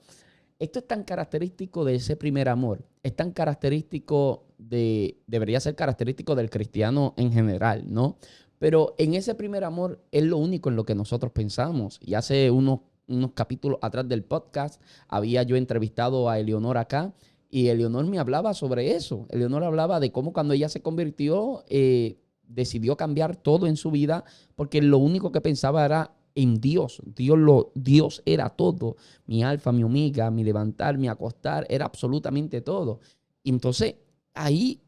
A: Esto es tan característico de ese primer amor, es tan característico debería ser característico del cristiano en general, ¿no? Pero en ese primer amor es lo único en lo que nosotros pensamos. Y hace unos capítulos atrás del podcast había yo entrevistado a Eleonor acá y Eleonor me hablaba sobre eso. Eleonor hablaba de cómo cuando ella se convirtió, decidió cambiar todo en su vida porque lo único que pensaba era en Dios. Dios era todo. Mi alfa, mi omega, mi levantar, mi acostar, era absolutamente todo. Y entonces, ahí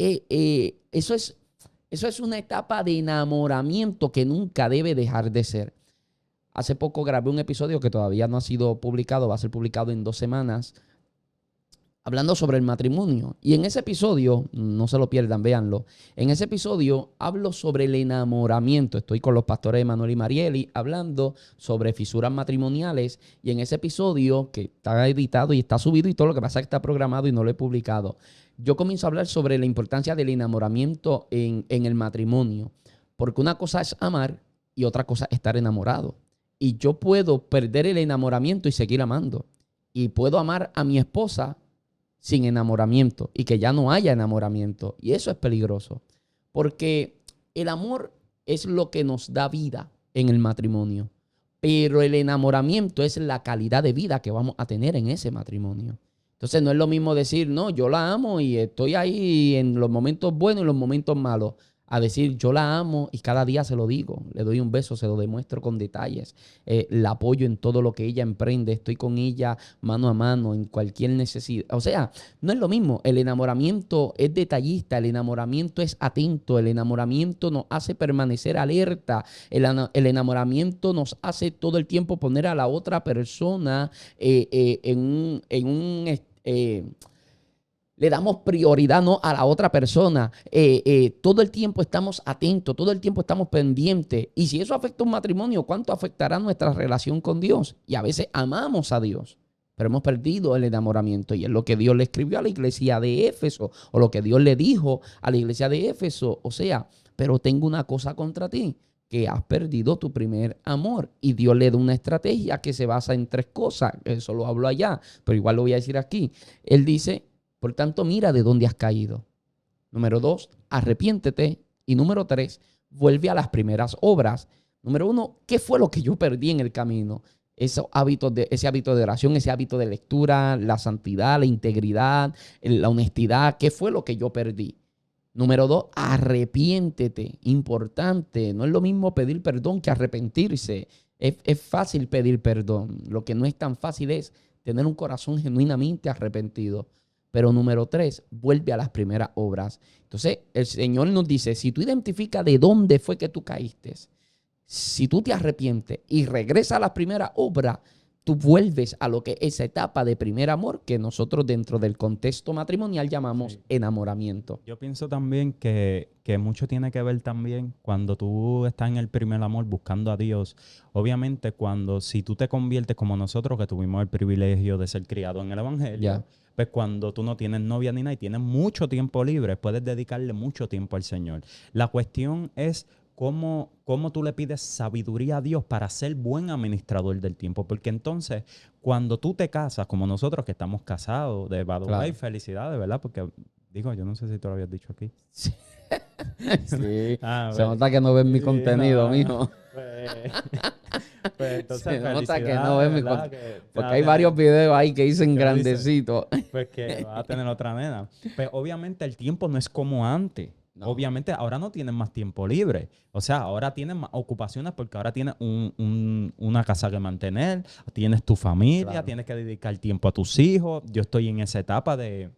A: eso es una etapa de enamoramiento que nunca debe dejar de ser. Hace poco grabé un episodio que todavía no ha sido publicado, va a ser publicado en 2 semanas, hablando sobre el matrimonio. Y en ese episodio, no se lo pierdan, véanlo. En ese episodio hablo sobre el enamoramiento. Estoy con los pastores Emanuel y Marieli hablando sobre fisuras matrimoniales. Y en ese episodio, que está editado y está subido y todo, lo que pasa es que está programado y no lo he publicado, yo comienzo a hablar sobre la importancia del enamoramiento en el matrimonio. Porque una cosa es amar y otra cosa es estar enamorado. Y yo puedo perder el enamoramiento y seguir amando. Y puedo amar a mi esposa sin enamoramiento y que ya no haya enamoramiento. Y eso es peligroso, porque el amor es lo que nos da vida en el matrimonio, pero el enamoramiento es la calidad de vida que vamos a tener en ese matrimonio. Entonces no es lo mismo decir, no, yo la amo y estoy ahí en los momentos buenos y los momentos malos, a decir, yo la amo y cada día se lo digo, le doy un beso, se lo demuestro con detalles, la apoyo en todo lo que ella emprende, estoy con ella mano a mano en cualquier necesidad. O sea, no es lo mismo, el enamoramiento es detallista, el enamoramiento es atento, el enamoramiento nos hace permanecer alerta, el enamoramiento nos hace todo el tiempo poner a la otra persona le damos prioridad, ¿no?, a la otra persona. Todo el tiempo estamos atentos, todo el tiempo estamos pendientes. Y si eso afecta un matrimonio, ¿cuánto afectará nuestra relación con Dios? Y a veces amamos a Dios, pero hemos perdido el enamoramiento. Y es lo que Dios le escribió a la iglesia de Éfeso, o lo que Dios le dijo a la iglesia de Éfeso. O sea, pero tengo una cosa contra ti, que has perdido tu primer amor. Y Dios le da una estrategia que se basa en 3 cosas. Eso lo hablo allá, pero igual lo voy a decir aquí. Él dice, por tanto, mira de dónde has caído. Número 2, arrepiéntete. Y número 3, vuelve a las primeras obras. Número 1, ¿qué fue lo que yo perdí en el camino? Ese hábito de oración, ese hábito de lectura, la santidad, la integridad, la honestidad. ¿Qué fue lo que yo perdí? Número 2, arrepiéntete. Importante. No es lo mismo pedir perdón que arrepentirse. Es fácil pedir perdón. Lo que no es tan fácil es tener un corazón genuinamente arrepentido. Pero número 3, vuelve a las primeras obras. Entonces, el Señor nos dice, si tú identificas de dónde fue que tú caíste, si tú te arrepientes y regresas a las primeras obras, tú vuelves a lo que es esa etapa de primer amor que nosotros dentro del contexto matrimonial llamamos enamoramiento.
B: Yo pienso también que mucho tiene que ver también cuando tú estás en el primer amor buscando a Dios. Obviamente, si tú te conviertes como nosotros, que tuvimos el privilegio de ser criados en el Evangelio, pues cuando tú no tienes novia ni nada y tienes mucho tiempo libre, puedes dedicarle mucho tiempo al Señor. La cuestión es cómo tú le pides sabiduría a Dios para ser buen administrador del tiempo. Porque entonces, cuando tú te casas, como nosotros que estamos casados, de by the way, felicidades, ¿verdad? Porque, digo, yo no sé si tú lo habías dicho aquí.
A: Sí. Sí. Se nota que no ven mi contenido, mijo.
B: Pues entonces,
A: se nota que no ven mi contenido. Porque hay
B: tener,
A: varios videos ahí que dicen grandecito.
B: Pues que vas a tener otra nena. Pues obviamente el tiempo no es como antes. No. Obviamente ahora no tienes más tiempo libre. O sea, ahora tienes más ocupaciones porque ahora tienes una casa que mantener, tienes tu familia, tienes que dedicar tiempo a tus hijos. Yo estoy en esa etapa de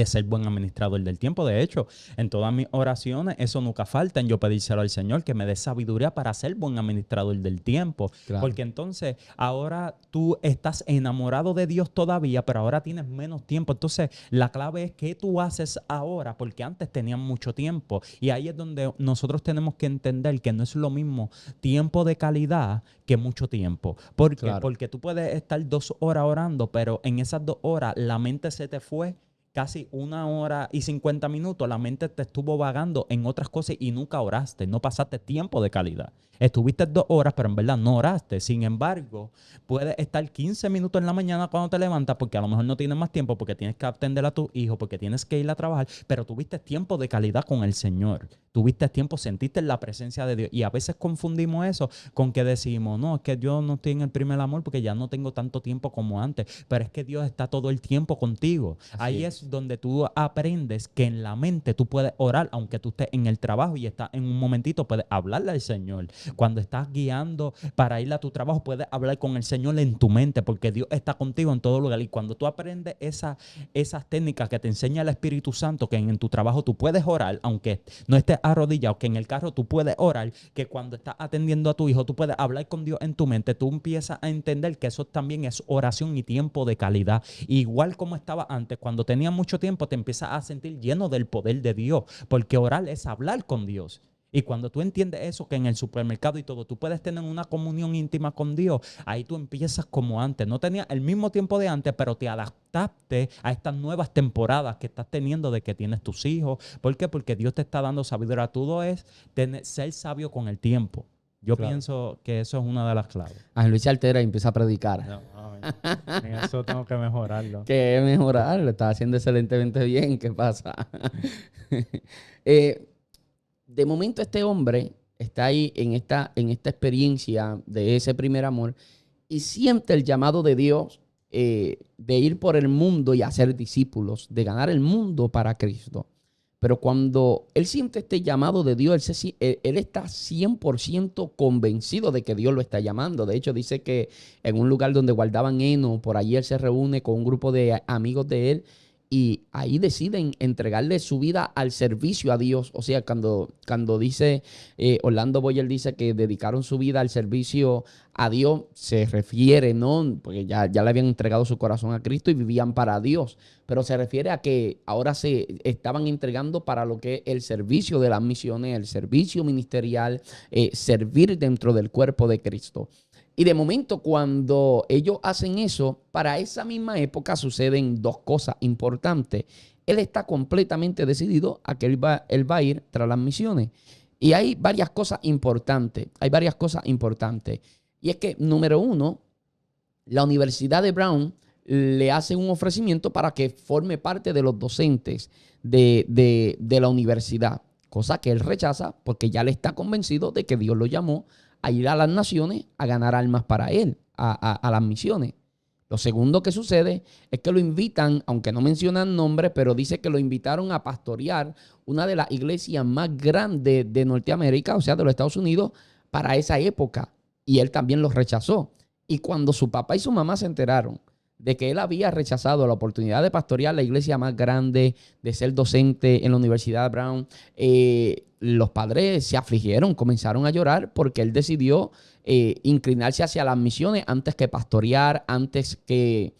B: ser buen administrador del tiempo. De hecho, en todas mis oraciones, eso nunca falta en yo pedírselo al Señor, que me dé sabiduría para ser buen administrador del tiempo. Claro. Porque entonces, ahora tú estás enamorado de Dios todavía, pero ahora tienes menos tiempo. Entonces, la clave es qué tú haces ahora, porque antes tenían mucho tiempo. Y ahí es donde nosotros tenemos que entender que no es lo mismo tiempo de calidad que mucho tiempo. ¿Por qué? Claro. Porque tú puedes estar 2 horas orando, pero en esas 2 horas la mente se te fue casi 1 hora y 50 minutos, la mente te estuvo vagando en otras cosas y nunca oraste, no pasaste tiempo de calidad. Estuviste 2 horas, pero en verdad no oraste. Sin embargo, puedes estar 15 minutos en la mañana cuando te levantas, porque a lo mejor no tienes más tiempo, porque tienes que atender a tu hijo, porque tienes que ir a trabajar, pero tuviste tiempo de calidad con el Señor. Tuviste tiempo, sentiste la presencia de Dios. Y a veces confundimos eso con que decimos, no, es que yo no estoy en el primer amor porque ya no tengo tanto tiempo como antes. Pero es que Dios está todo el tiempo contigo. Ahí es es donde tú aprendes que en la mente tú puedes orar, aunque tú estés en el trabajo y estás en un momentito, puedes hablarle al Señor. Cuando estás guiando para ir a tu trabajo, puedes hablar con el Señor en tu mente, porque Dios está contigo en todo lugar. Y cuando tú aprendes esas técnicas que te enseña el Espíritu Santo, que en tu trabajo tú puedes orar, aunque no estés arrodillado, que en el carro tú puedes orar, que cuando estás atendiendo a tu hijo, tú puedes hablar con Dios en tu mente, tú empiezas a entender que eso también es oración y tiempo de calidad. Igual como estaba antes, cuando tenías mucho tiempo, te empiezas a sentir lleno del poder de Dios, porque orar es hablar con Dios. Y cuando tú entiendes eso, que en el supermercado y todo, tú puedes tener una comunión íntima con Dios, ahí tú empiezas como antes. No tenías el mismo tiempo de antes, pero te adaptaste a estas nuevas temporadas que estás teniendo de que tienes tus hijos. ¿Por qué? Porque Dios te está dando sabiduría. Todo es ser sabio con el tiempo. Yo pienso que eso es una de las claves.
A: Ángel Luis se altera y empieza a predicar.
B: No, en eso tengo que mejorarlo.
A: Que mejorar, lo está haciendo excelentemente bien. ¿Qué pasa? De momento este hombre está ahí en esta experiencia de ese primer amor y siente el llamado de Dios de ir por el mundo y hacer discípulos, de ganar el mundo para Cristo. Pero cuando él siente este llamado de Dios, él está 100% convencido de que Dios lo está llamando. De hecho, dice que en un lugar donde guardaban heno, por allí él se reúne con un grupo de amigos de él y ahí deciden entregarle su vida al servicio a Dios. O sea, cuando dice, Orlando Boyer dice que dedicaron su vida al servicio a Dios, se refiere, ¿no? Porque ya le habían entregado su corazón a Cristo y vivían para Dios. Pero se refiere a que ahora se estaban entregando para lo que es el servicio de las misiones, el servicio ministerial, servir dentro del cuerpo de Cristo. Y de momento, cuando ellos hacen eso, para esa misma época suceden dos cosas importantes. Él está completamente decidido a que él va a ir tras las misiones. Y hay varias cosas importantes. Y es que, número uno, la Universidad de Brown le hace un ofrecimiento para que forme parte de los docentes de la universidad. Cosa que él rechaza porque ya le está convencido de que Dios lo llamó a ir a las naciones a ganar almas para él, a las misiones. Lo segundo que sucede es que lo invitan, aunque no mencionan nombre, pero dice que lo invitaron a pastorear una de las iglesias más grandes de Norteamérica, o sea, de los Estados Unidos, para esa época. Y él también los rechazó. Y cuando su papá y su mamá se enteraron de que él había rechazado la oportunidad de pastorear la iglesia más grande, de ser docente en la Universidad de Brown, los padres se afligieron, comenzaron a llorar porque él decidió inclinarse hacia las misiones antes que pastorear, antes que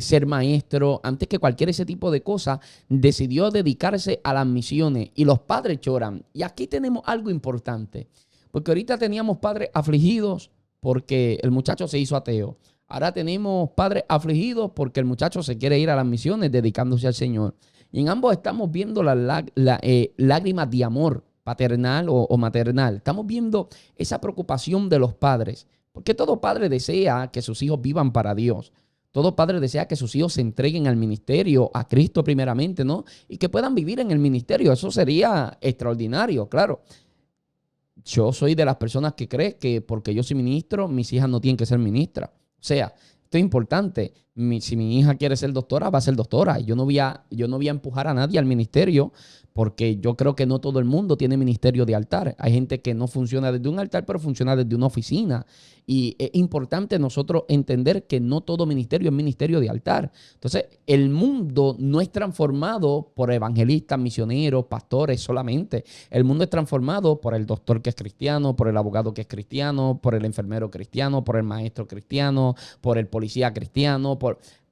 A: ser maestro, antes que cualquier ese tipo de cosa, decidió dedicarse a las misiones y los padres lloran. Y aquí tenemos algo importante, porque ahorita teníamos padres afligidos porque el muchacho se hizo ateo. Ahora tenemos padres afligidos porque el muchacho se quiere ir a las misiones dedicándose al Señor. Y en ambos estamos viendo las lágrimas de amor paternal o maternal. Estamos viendo esa preocupación de los padres. Porque todo padre desea que sus hijos vivan para Dios. Todo padre desea que sus hijos se entreguen al ministerio, a Cristo primeramente, ¿no? Y que puedan vivir en el ministerio. Eso sería extraordinario, claro. Yo soy de las personas que creen que porque yo soy ministro, mis hijas no tienen que ser ministras. O sea, esto es importante. Si mi hija quiere ser doctora, va a ser doctora. Yo no voy a empujar a nadie al ministerio porque yo creo que no todo el mundo tiene ministerio de altar. Hay gente que no funciona desde un altar, pero funciona desde una oficina. Y es importante nosotros entender que no todo ministerio es ministerio de altar. Entonces, el mundo no es transformado por evangelistas, misioneros, pastores solamente. El mundo es transformado por el doctor que es cristiano, por el abogado que es cristiano, por el enfermero cristiano, por el maestro cristiano, por el policía cristiano.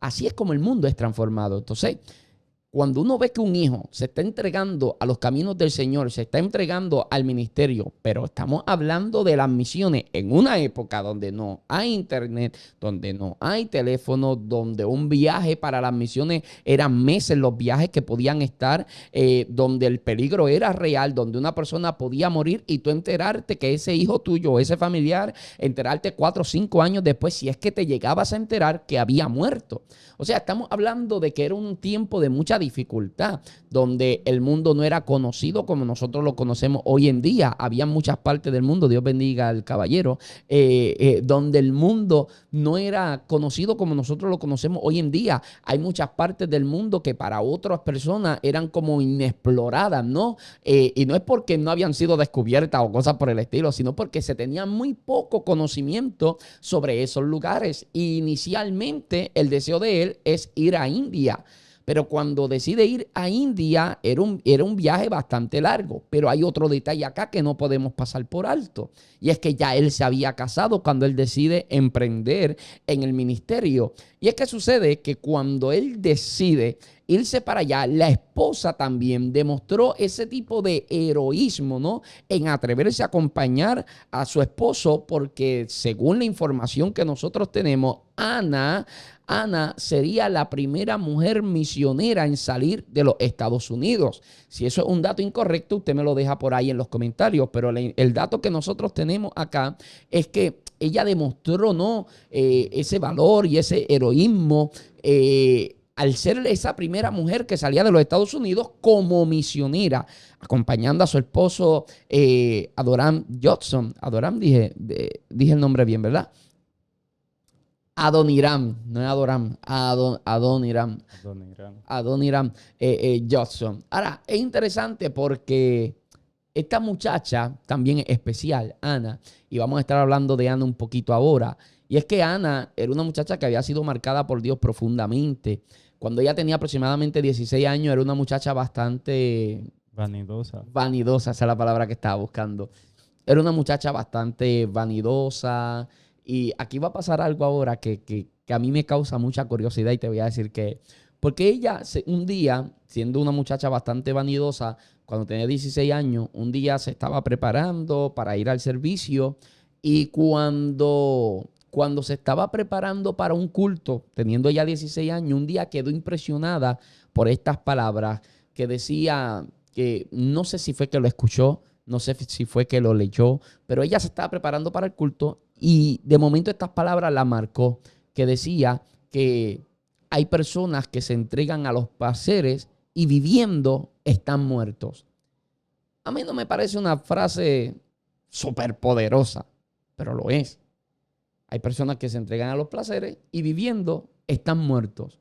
A: Así es como el mundo es transformado. Entonces, cuando uno ve que un hijo se está entregando a los caminos del Señor, se está entregando al ministerio, pero estamos hablando de las misiones en una época donde no hay internet, donde no hay teléfono, donde un viaje para las misiones eran meses los viajes que podían estar, donde el peligro era real, donde una persona podía morir y tú enterarte que ese hijo tuyo, ese familiar, enterarte 4 o 5 años después, si es que te llegabas a enterar que había muerto. O sea, estamos hablando de que era un tiempo de mucha dificultad, donde el mundo no era conocido como nosotros lo conocemos hoy en día. Había muchas partes del mundo, Dios bendiga al caballero, donde el mundo no era conocido como nosotros lo conocemos hoy en día. Hay muchas partes del mundo que para otras personas eran como inexploradas, ¿no? Y no es porque no habían sido descubiertas o cosas por el estilo, sino porque se tenía muy poco conocimiento sobre esos lugares. Y inicialmente el deseo de él es ir a India. Pero cuando decide ir a India, era un viaje bastante largo. Pero hay otro detalle acá que no podemos pasar por alto. Y es que ya él se había casado cuando él decide emprender en el ministerio. Y es que sucede que cuando él decide irse para allá, la esposa también demostró ese tipo de heroísmo, ¿no? En atreverse a acompañar a su esposo, porque según la información que nosotros tenemos, Ana sería la primera mujer misionera en salir de los Estados Unidos. Si eso es un dato incorrecto, usted me lo deja por ahí en los comentarios, pero el dato que nosotros tenemos acá es que ella demostró, ¿no? Ese valor y ese heroísmo al ser esa primera mujer que salía de los Estados Unidos como misionera, acompañando a su esposo Adoram Judson. Adoram, dije el nombre bien, ¿verdad? Adoniram, no es Adoram, Adoniram. Adoniram Judson. Ahora, es interesante porque esta muchacha también es especial, Ana, y vamos a estar hablando de Ana un poquito ahora. Y es que Ana era una muchacha que había sido marcada por Dios profundamente. Cuando ella tenía aproximadamente 16 años, era una muchacha bastante
B: vanidosa.
A: Vanidosa, esa es la palabra que estaba buscando. Era una muchacha bastante vanidosa. Y aquí va a pasar algo ahora que a mí me causa mucha curiosidad y te voy a decir que... Porque ella un día, siendo una muchacha bastante vanidosa, cuando tenía 16 años, un día se estaba preparando para ir al servicio y cuando se estaba preparando para un culto, teniendo ya 16 años, un día quedó impresionada por estas palabras que decía que no sé si fue que lo escuchó, no sé si fue que lo leyó, pero ella se estaba preparando para el culto y de momento estas palabras la marcó, que decía que hay personas que se entregan a los placeres y viviendo están muertos. A mí no me parece una frase súper poderosa, pero lo es. Hay personas que se entregan a los placeres y viviendo están muertos.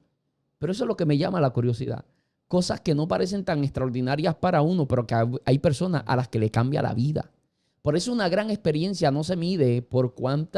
A: Pero eso es lo que me llama la curiosidad. Cosas que no parecen tan extraordinarias para uno, pero que hay personas a las que le cambia la vida. Por eso una gran experiencia no se mide por cuán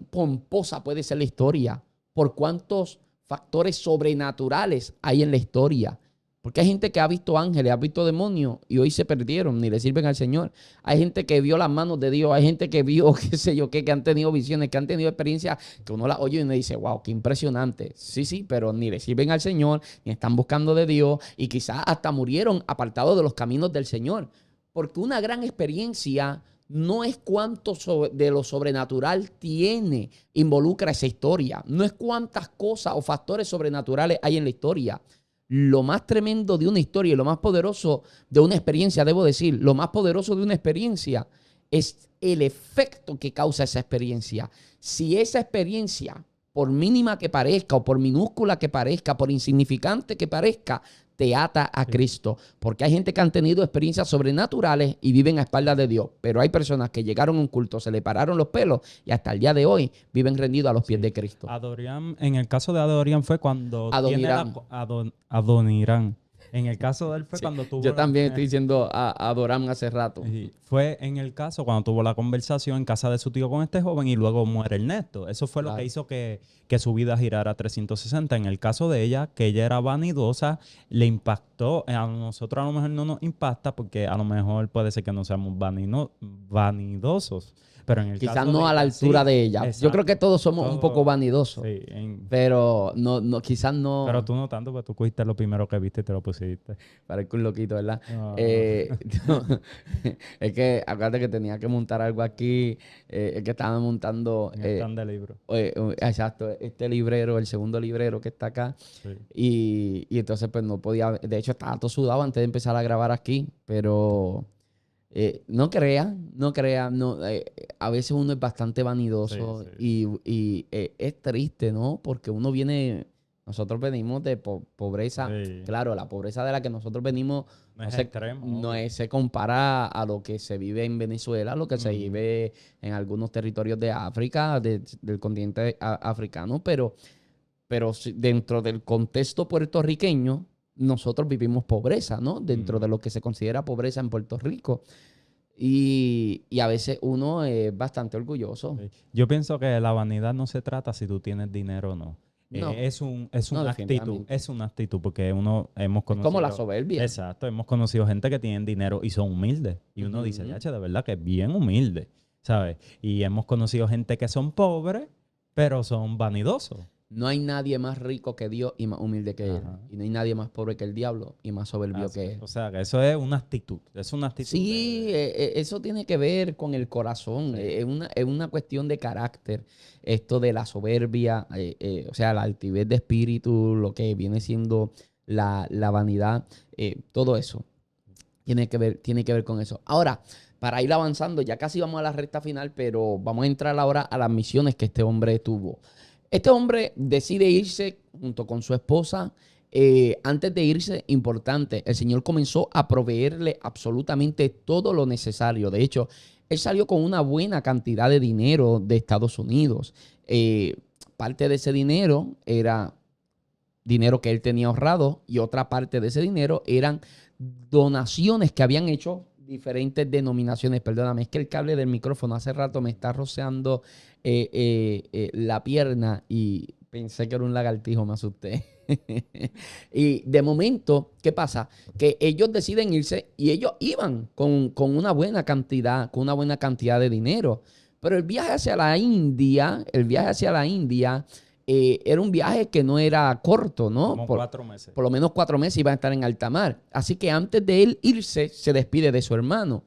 A: pomposa puede ser la historia, por cuántos factores sobrenaturales hay en la historia. Porque hay gente que ha visto ángeles, ha visto demonios y hoy se perdieron, ni le sirven al Señor. Hay gente que vio las manos de Dios, hay gente que vio, qué sé yo, que han tenido visiones, que han tenido experiencias que uno las oye y uno dice, wow, qué impresionante. Sí, pero ni le sirven al Señor, ni están buscando de Dios y quizás hasta murieron apartados de los caminos del Señor. Porque una gran experiencia no es cuánto de lo sobrenatural involucra esa historia. No es cuántas cosas o factores sobrenaturales hay en la historia. Lo más tremendo de una historia y lo más poderoso de una experiencia, debo decir, lo más poderoso de una experiencia es el efecto que causa esa experiencia. Si esa experiencia, por mínima que parezca o por minúscula que parezca, por insignificante que parezca, te ata a Cristo. Porque hay gente que han tenido experiencias sobrenaturales y viven a espaldas de Dios. Pero hay personas que llegaron a un culto, se le pararon los pelos y hasta el día de hoy viven rendidos a los pies de Cristo.
B: Adoniram, en el caso de Adoniram fue cuando Adoniram. En el caso de él fue cuando tuvo...
A: Yo también estoy diciendo Adoram hace rato.
B: Fue en el caso cuando tuvo la conversación en casa de su tío con este joven y luego muere Ernesto. Eso fue lo que hizo que su vida girara a 360. En el caso de ella, que ella era vanidosa, le impactó. A nosotros a lo mejor no nos impacta porque a lo mejor puede ser que no seamos vanidosos. Pero en el
A: quizás
B: caso
A: no
B: de
A: a la altura de ella.
B: Exacto.
A: Yo creo que todos somos un poco vanidosos.
B: Sí,
A: pero no, quizás no.
B: Pero tú no tanto, porque tú cogiste lo primero que viste y te lo pusiste.
A: Parezco un loquito, ¿verdad?
B: No.
A: Es que acuérdate que tenía que montar algo aquí. Es que estaba montando.
B: En el stand de libros.
A: Exacto, este librero, el segundo librero que está acá. Sí. Y entonces, pues no podía. De hecho, estaba todo sudado antes de empezar a grabar aquí, pero. No crea, a veces uno es bastante vanidoso y es triste, ¿no? Porque uno viene Nosotros venimos de pobreza.
B: Sí.
A: Claro, la pobreza de la que nosotros venimos
B: No es extremo,
A: no
B: obvio.
A: se compara a lo que se vive en Venezuela, a lo que se
B: Ujú.
A: vive en algunos territorios de África, del continente africano, pero dentro del contexto puertorriqueño, nosotros vivimos pobreza, ¿no? Dentro de
B: Ujú.
A: lo que se considera pobreza en Puerto Rico. Y a veces uno es bastante orgulloso.
B: Sí. Yo pienso que la vanidad no se trata si tú tienes dinero o no.
A: No,
B: Es
A: no,
B: una actitud,
A: definitivamente.
B: es una actitud, porque uno hemos
A: Es como la
B: conocido,
A: soberbia.
B: exacto, hemos conocido gente que tiene dinero y son humildes. Y uno dice, ya,
A: Ujú.
B: che, de verdad que es bien humilde, ¿sabes? Y hemos conocido gente que son pobres, pero son vanidosos.
A: No hay nadie más rico que Dios y más humilde que Él.
B: Ajá.
A: Y no hay nadie más pobre que el diablo y más soberbio
B: Así
A: que
B: es.
A: Él.
B: O sea, que eso es una actitud
A: Sí,
B: de...
A: eso tiene que ver con el corazón.
B: Sí.
A: Es una cuestión de carácter. Esto de la soberbia, o sea, la altivez de espíritu, lo que viene siendo la vanidad, todo eso tiene que ver con eso. Ahora, para ir avanzando, ya casi vamos a la recta final, pero vamos a entrar ahora a las misiones que este hombre tuvo. Este hombre decide irse junto con su esposa. Antes de irse, importante, el Señor comenzó a proveerle absolutamente todo lo necesario. De hecho, él salió con una buena cantidad de dinero de Estados Unidos. Parte de ese dinero era dinero que él tenía ahorrado y otra parte de ese dinero eran donaciones que habían hecho diferentes denominaciones. Perdóname, es que el cable del micrófono hace rato me está roceando la pierna y pensé que era un lagartijo, me asusté. Y de momento, ¿qué pasa? Que ellos deciden irse y ellos iban con una buena cantidad, con una buena cantidad de dinero. Pero el viaje hacia la India era un viaje que no era corto, ¿no?
B: Como 4 meses.
A: Por lo menos 4 meses iban a estar en alta mar. Así que antes de él irse, se despide de su hermano.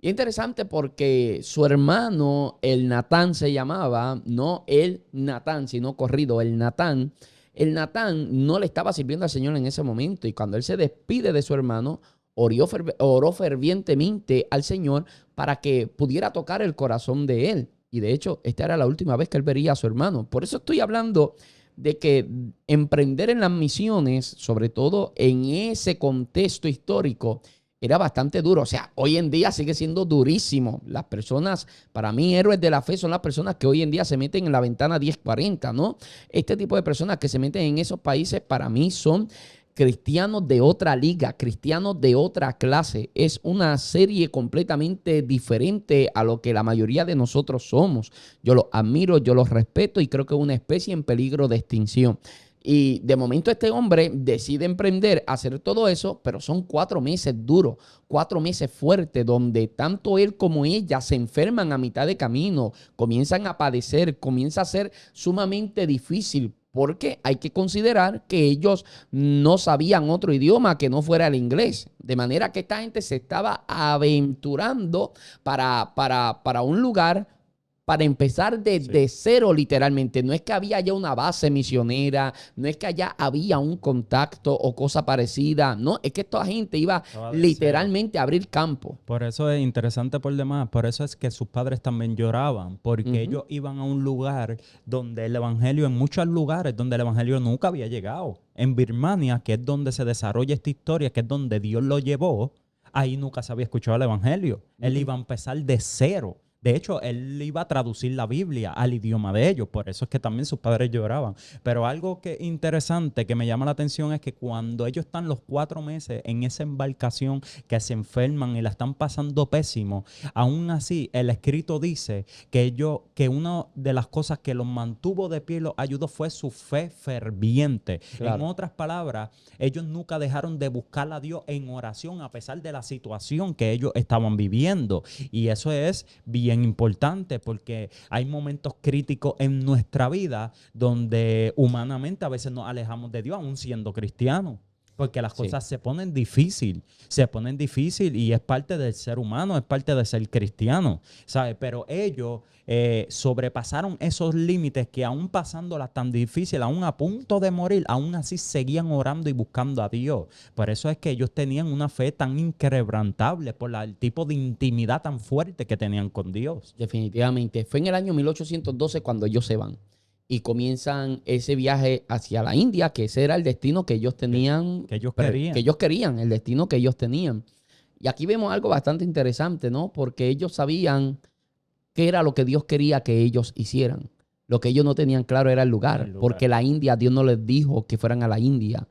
A: Y es interesante porque su hermano, el Natán se llamaba, no el Natán, sino corrido, el Natán. El Natán no le estaba sirviendo al Señor en ese momento. Y cuando él se despide de su hermano, oró fervientemente al Señor para que pudiera tocar el corazón de él. Y de hecho, esta era la última vez que él vería a su hermano. Por eso estoy hablando de que emprender en las misiones, sobre todo en ese contexto histórico, era bastante duro. O sea, hoy en día sigue siendo durísimo. Las personas, para mí, héroes de la fe son las personas que hoy en día se meten en la ventana 1040, ¿no? Este tipo de personas que se meten en esos países, para mí, son cristianos de otra liga, cristianos de otra clase. Es una serie completamente diferente a lo que la mayoría de nosotros somos. Yo los admiro, yo los respeto y creo que es una especie en peligro de extinción. Y de momento este hombre decide emprender, hacer todo eso, pero son 4 meses duros, 4 meses fuertes, donde tanto él como ella se enferman a mitad de camino, comienzan a padecer, comienza a ser sumamente difícil. Porque hay que considerar que ellos no sabían otro idioma que no fuera el inglés. De manera que esta gente se estaba aventurando para un lugar para empezar desde cero literalmente. No es que había ya una base misionera, no es que allá había un contacto o cosa parecida. No, es que esta gente iba literalmente a abrir campo.
B: Por eso es interesante por demás. Por eso es que sus padres también lloraban, porque ellos iban a un lugar donde el evangelio, en muchos lugares donde el evangelio nunca había llegado. En Birmania, que es donde se desarrolla esta historia, que es donde Dios lo llevó, ahí nunca se había escuchado el evangelio. Él iba a empezar de cero. De hecho, él iba a traducir la Biblia al idioma de ellos, por eso es que también sus padres lloraban. Pero algo que interesante que me llama la atención es que cuando ellos están los 4 meses en esa embarcación que se enferman y la están pasando pésimo, aún así el escrito dice que una de las cosas que los mantuvo de pie y los ayudó fue su fe ferviente.
A: Claro.
B: En otras palabras, ellos nunca dejaron de buscar a Dios en oración a pesar de la situación que ellos estaban viviendo. Y eso es bien importante porque hay momentos críticos en nuestra vida donde humanamente a veces nos alejamos de Dios aún siendo cristianos. Porque las cosas se ponen difícil y es parte del ser humano, es parte de ser cristiano, ¿sabes? Pero ellos sobrepasaron esos límites que aún pasándolas tan difícil, aún a punto de morir, aún así seguían orando y buscando a Dios. Por eso es que ellos tenían una fe tan inquebrantable por el tipo de intimidad tan fuerte que tenían con Dios.
A: Definitivamente. Fue en el año 1812 cuando ellos se van. y comienzan ese viaje hacia la India, que ese era el destino que ellos tenían,
B: que ellos querían.
A: que ellos querían, el destino que ellos tenían. Y aquí vemos algo bastante interesante, ¿no? Porque ellos sabían qué era lo que Dios quería que ellos hicieran. Lo que ellos no tenían claro era el lugar, porque la India, Dios no les dijo que fueran a la India.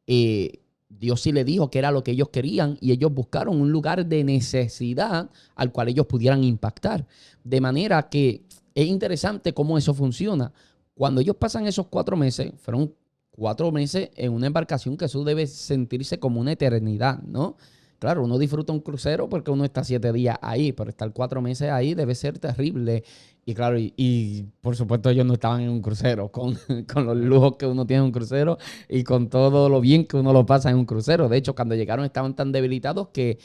A: Dios sí les dijo que era lo que ellos querían y ellos buscaron un lugar de necesidad al cual ellos pudieran impactar. De manera que es interesante cómo eso funciona. Cuando ellos pasan esos 4 meses, fueron 4 meses en una embarcación que eso debe sentirse como una eternidad, ¿no? Claro, uno disfruta un crucero porque uno está 7 días ahí, pero estar 4 meses ahí debe ser terrible. Y claro, y por supuesto ellos no estaban en un crucero con los lujos que uno tiene en un crucero y con todo lo bien que uno lo pasa en un crucero. De hecho, cuando llegaron estaban tan debilitados que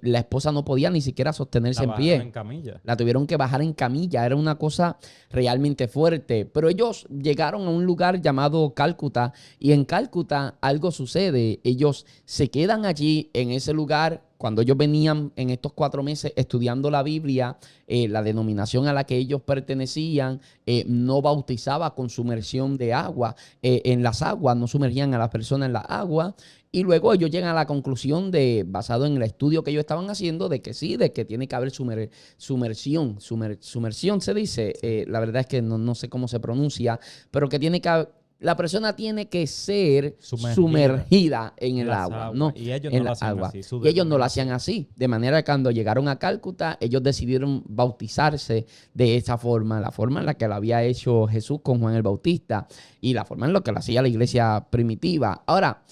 A: la esposa no podía ni siquiera sostenerse en pie.
B: En camilla.
A: La tuvieron que bajar en camilla. Era una cosa realmente fuerte. Pero ellos llegaron a un lugar llamado Cálcuta y en Cálcuta algo sucede. Ellos se quedan allí en ese lugar. Cuando ellos venían en estos 4 meses estudiando la Biblia, la denominación a la que ellos pertenecían no bautizaba con sumersión de agua en las aguas, no sumergían a las personas en las aguas. Y luego ellos llegan a la conclusión basado en el estudio que ellos estaban haciendo, de que sí, de que tiene que haber sumersión se dice, la verdad es que no sé cómo se pronuncia, pero que tiene que la persona tiene que ser sumergida en el agua, ¿no?
B: Y ellos no lo hacían así.
A: Y ellos no lo hacían así. De manera que cuando llegaron a Cálcuta, ellos decidieron bautizarse de esa forma, la forma en la que lo había hecho Jesús con Juan el Bautista y la forma en la que lo hacía la iglesia primitiva. Ahora,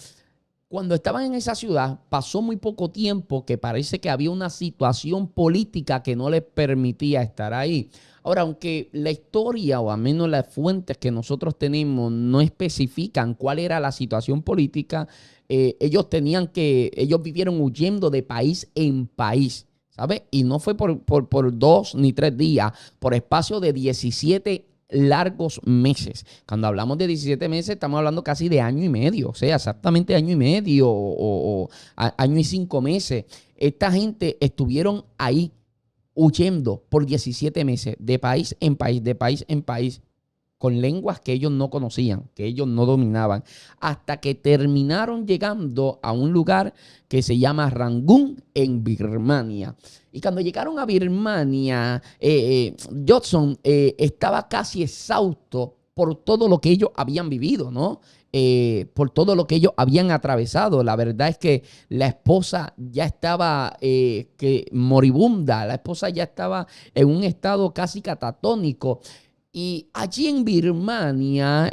A: cuando estaban en esa ciudad, pasó muy poco tiempo que parece que había una situación política que no les permitía estar ahí. Ahora, aunque la historia o al menos las fuentes que nosotros tenemos no especifican cuál era la situación política, ellos vivieron huyendo de país en país, ¿sabes? Y no fue por 2 ni 3 días, por espacio de 17 largos meses. Cuando hablamos de 17 meses, estamos hablando casi de año y medio, o sea, exactamente año y medio o año y 5 meses. Esta gente estuvieron ahí huyendo por 17 meses, de país en país, de país en país, con lenguas que ellos no conocían, que ellos no dominaban, hasta que terminaron llegando a un lugar que se llama Rangún en Birmania. Y cuando llegaron a Birmania, Johnson estaba casi exhausto por todo lo que ellos habían vivido, ¿no? Por todo lo que ellos habían atravesado. La verdad es que la esposa ya estaba moribunda, la esposa ya estaba en un estado casi catatónico. Y allí en Birmania,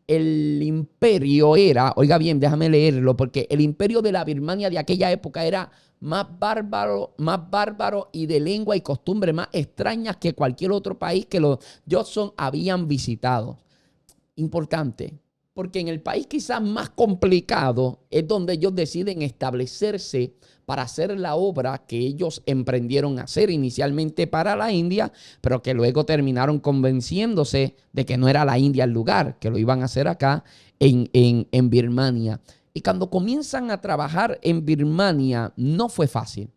A: el imperio era, oiga bien, déjame leerlo, porque el imperio de la Birmania de aquella época era más bárbaro y de lengua y costumbre más extrañas que cualquier otro país que los Johnson habían visitado. Importante, porque en el país quizás más complicado es donde ellos deciden establecerse para hacer la obra que ellos emprendieron a hacer inicialmente para la India, pero que luego terminaron convenciéndose de que no era la India el lugar, que lo iban a hacer acá en Birmania. Y cuando comienzan a trabajar en Birmania, no fue fácil.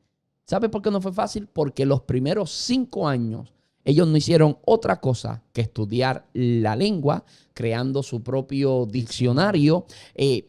A: ¿Sabe por qué no fue fácil? Porque los primeros 5 años ellos no hicieron otra cosa que estudiar la lengua, creando su propio diccionario,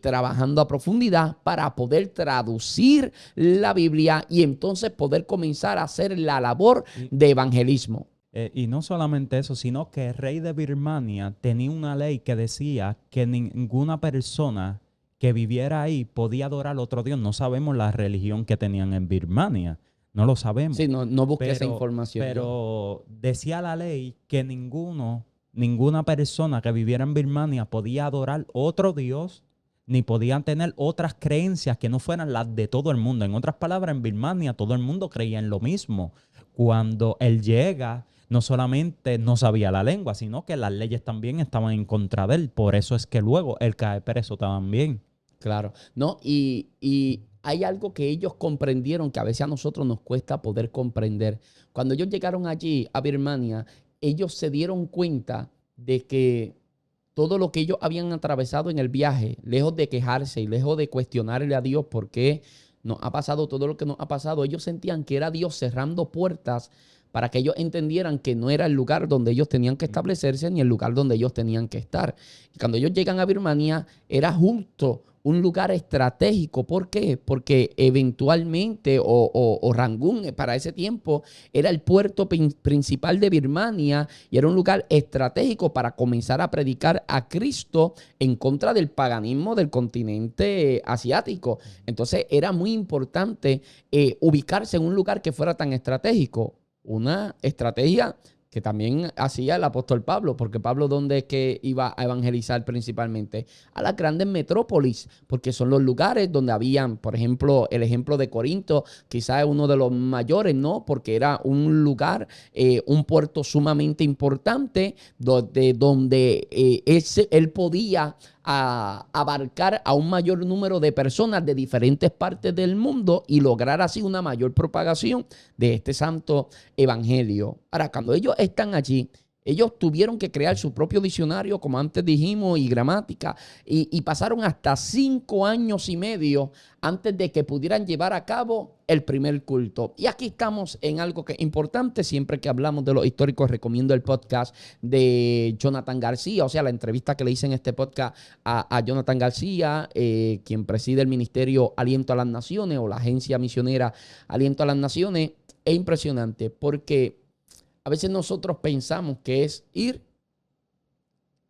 A: trabajando a profundidad para poder traducir la Biblia y entonces poder comenzar a hacer la labor de evangelismo.
B: Y no solamente eso, sino que el rey de Birmania tenía una ley que decía que ninguna persona que viviera ahí podía adorar a otro Dios. No sabemos la religión que tenían en Birmania. No lo sabemos.
A: Sí, no busqué esa información.
B: Pero decía la ley que ninguna persona que viviera en Birmania podía adorar otro Dios, ni podían tener otras creencias que no fueran las de todo el mundo. En otras palabras, en Birmania todo el mundo creía en lo mismo. Cuando él llega, no solamente no sabía la lengua, sino que las leyes también estaban en contra de él. Por eso es que luego él cae preso también.
A: Claro. No, y hay algo que ellos comprendieron que a veces a nosotros nos cuesta poder comprender. Cuando ellos llegaron allí a Birmania, ellos se dieron cuenta de que todo lo que ellos habían atravesado en el viaje, lejos de quejarse y lejos de cuestionarle a Dios por qué nos ha pasado todo lo que nos ha pasado, ellos sentían que era Dios cerrando puertas para que ellos entendieran que no era el lugar donde ellos tenían que establecerse ni el lugar donde ellos tenían que estar. Y cuando ellos llegan a Birmania, era justo un lugar estratégico. ¿Por qué? Porque eventualmente, o Rangún para ese tiempo, era el puerto principal de Birmania y era un lugar estratégico para comenzar a predicar a Cristo en contra del paganismo del continente asiático. Entonces era muy importante ubicarse en un lugar que fuera tan estratégico. Una estrategia que también hacía el apóstol Pablo, porque Pablo, ¿dónde es que iba a evangelizar principalmente? A las grandes metrópolis, porque son los lugares donde habían, por ejemplo, el ejemplo de Corinto, quizás es uno de los mayores, ¿no? Porque era un lugar, un puerto sumamente importante, donde él podía abarcar a un mayor número de personas de diferentes partes del mundo y lograr así una mayor propagación de este santo evangelio. Ahora, cuando ellos están allí, ellos tuvieron que crear su propio diccionario, como antes dijimos, y gramática, y pasaron hasta 5 años y medio antes de que pudieran llevar a cabo el primer culto. Y aquí estamos en algo que es importante. Siempre que hablamos de los históricos, recomiendo el podcast de Jonathan García, o sea, la entrevista que le hice en este podcast a Jonathan García, quien preside el ministerio Aliento a las Naciones o la agencia misionera Aliento a las Naciones. Es impresionante porque a veces nosotros pensamos que es ir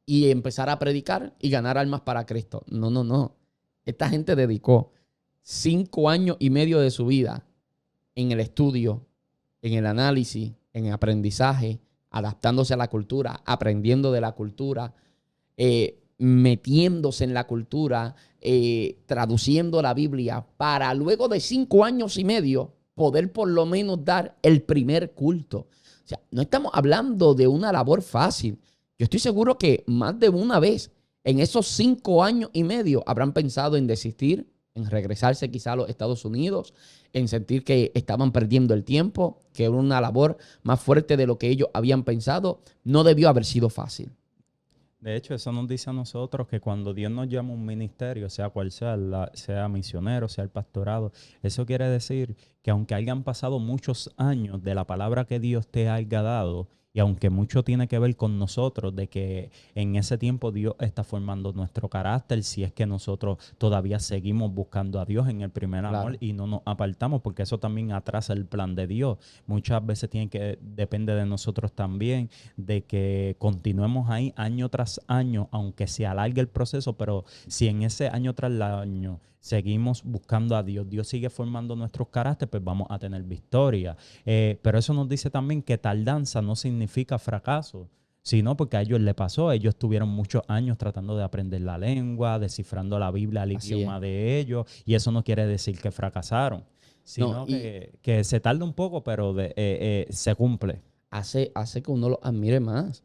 A: y empezar a predicar y ganar almas para Cristo. No, no, no. Esta gente dedicó 5 años y medio de su vida en el estudio, en el análisis, en el aprendizaje, adaptándose a la cultura, aprendiendo de la cultura, metiéndose en la cultura, traduciendo la Biblia, para luego de 5 años y medio poder por lo menos dar el primer culto. O sea, no estamos hablando de una labor fácil. Yo estoy seguro que más de una vez en esos 5 años y medio habrán pensado en desistir, en regresarse quizá a los Estados Unidos, en sentir que estaban perdiendo el tiempo, que era una labor más fuerte de lo que ellos habían pensado. No debió haber sido fácil.
B: De hecho, eso nos dice a nosotros que cuando Dios nos llama a un ministerio, sea cual sea, sea misionero, sea el pastorado, eso quiere decir que aunque hayan pasado muchos años de la palabra que Dios te haya dado, y aunque mucho tiene que ver con nosotros, de que en ese tiempo Dios está formando nuestro carácter, si es que nosotros todavía seguimos buscando a Dios en el primer amor y no nos apartamos, porque eso también atrasa el plan de Dios. Muchas veces depende de nosotros también, de que continuemos ahí año tras año, aunque se alargue el proceso, pero si en ese año tras año seguimos buscando a Dios, Dios sigue formando nuestros caracteres, pues vamos a tener victoria. Pero eso nos dice también que tardanza no significa fracaso, sino porque a ellos les pasó. Ellos tuvieron muchos años tratando de aprender la lengua, descifrando la Biblia al idioma de ellos, y eso no quiere decir que fracasaron, sino que se tarda un poco, pero se cumple.
A: Hace que uno lo admire más,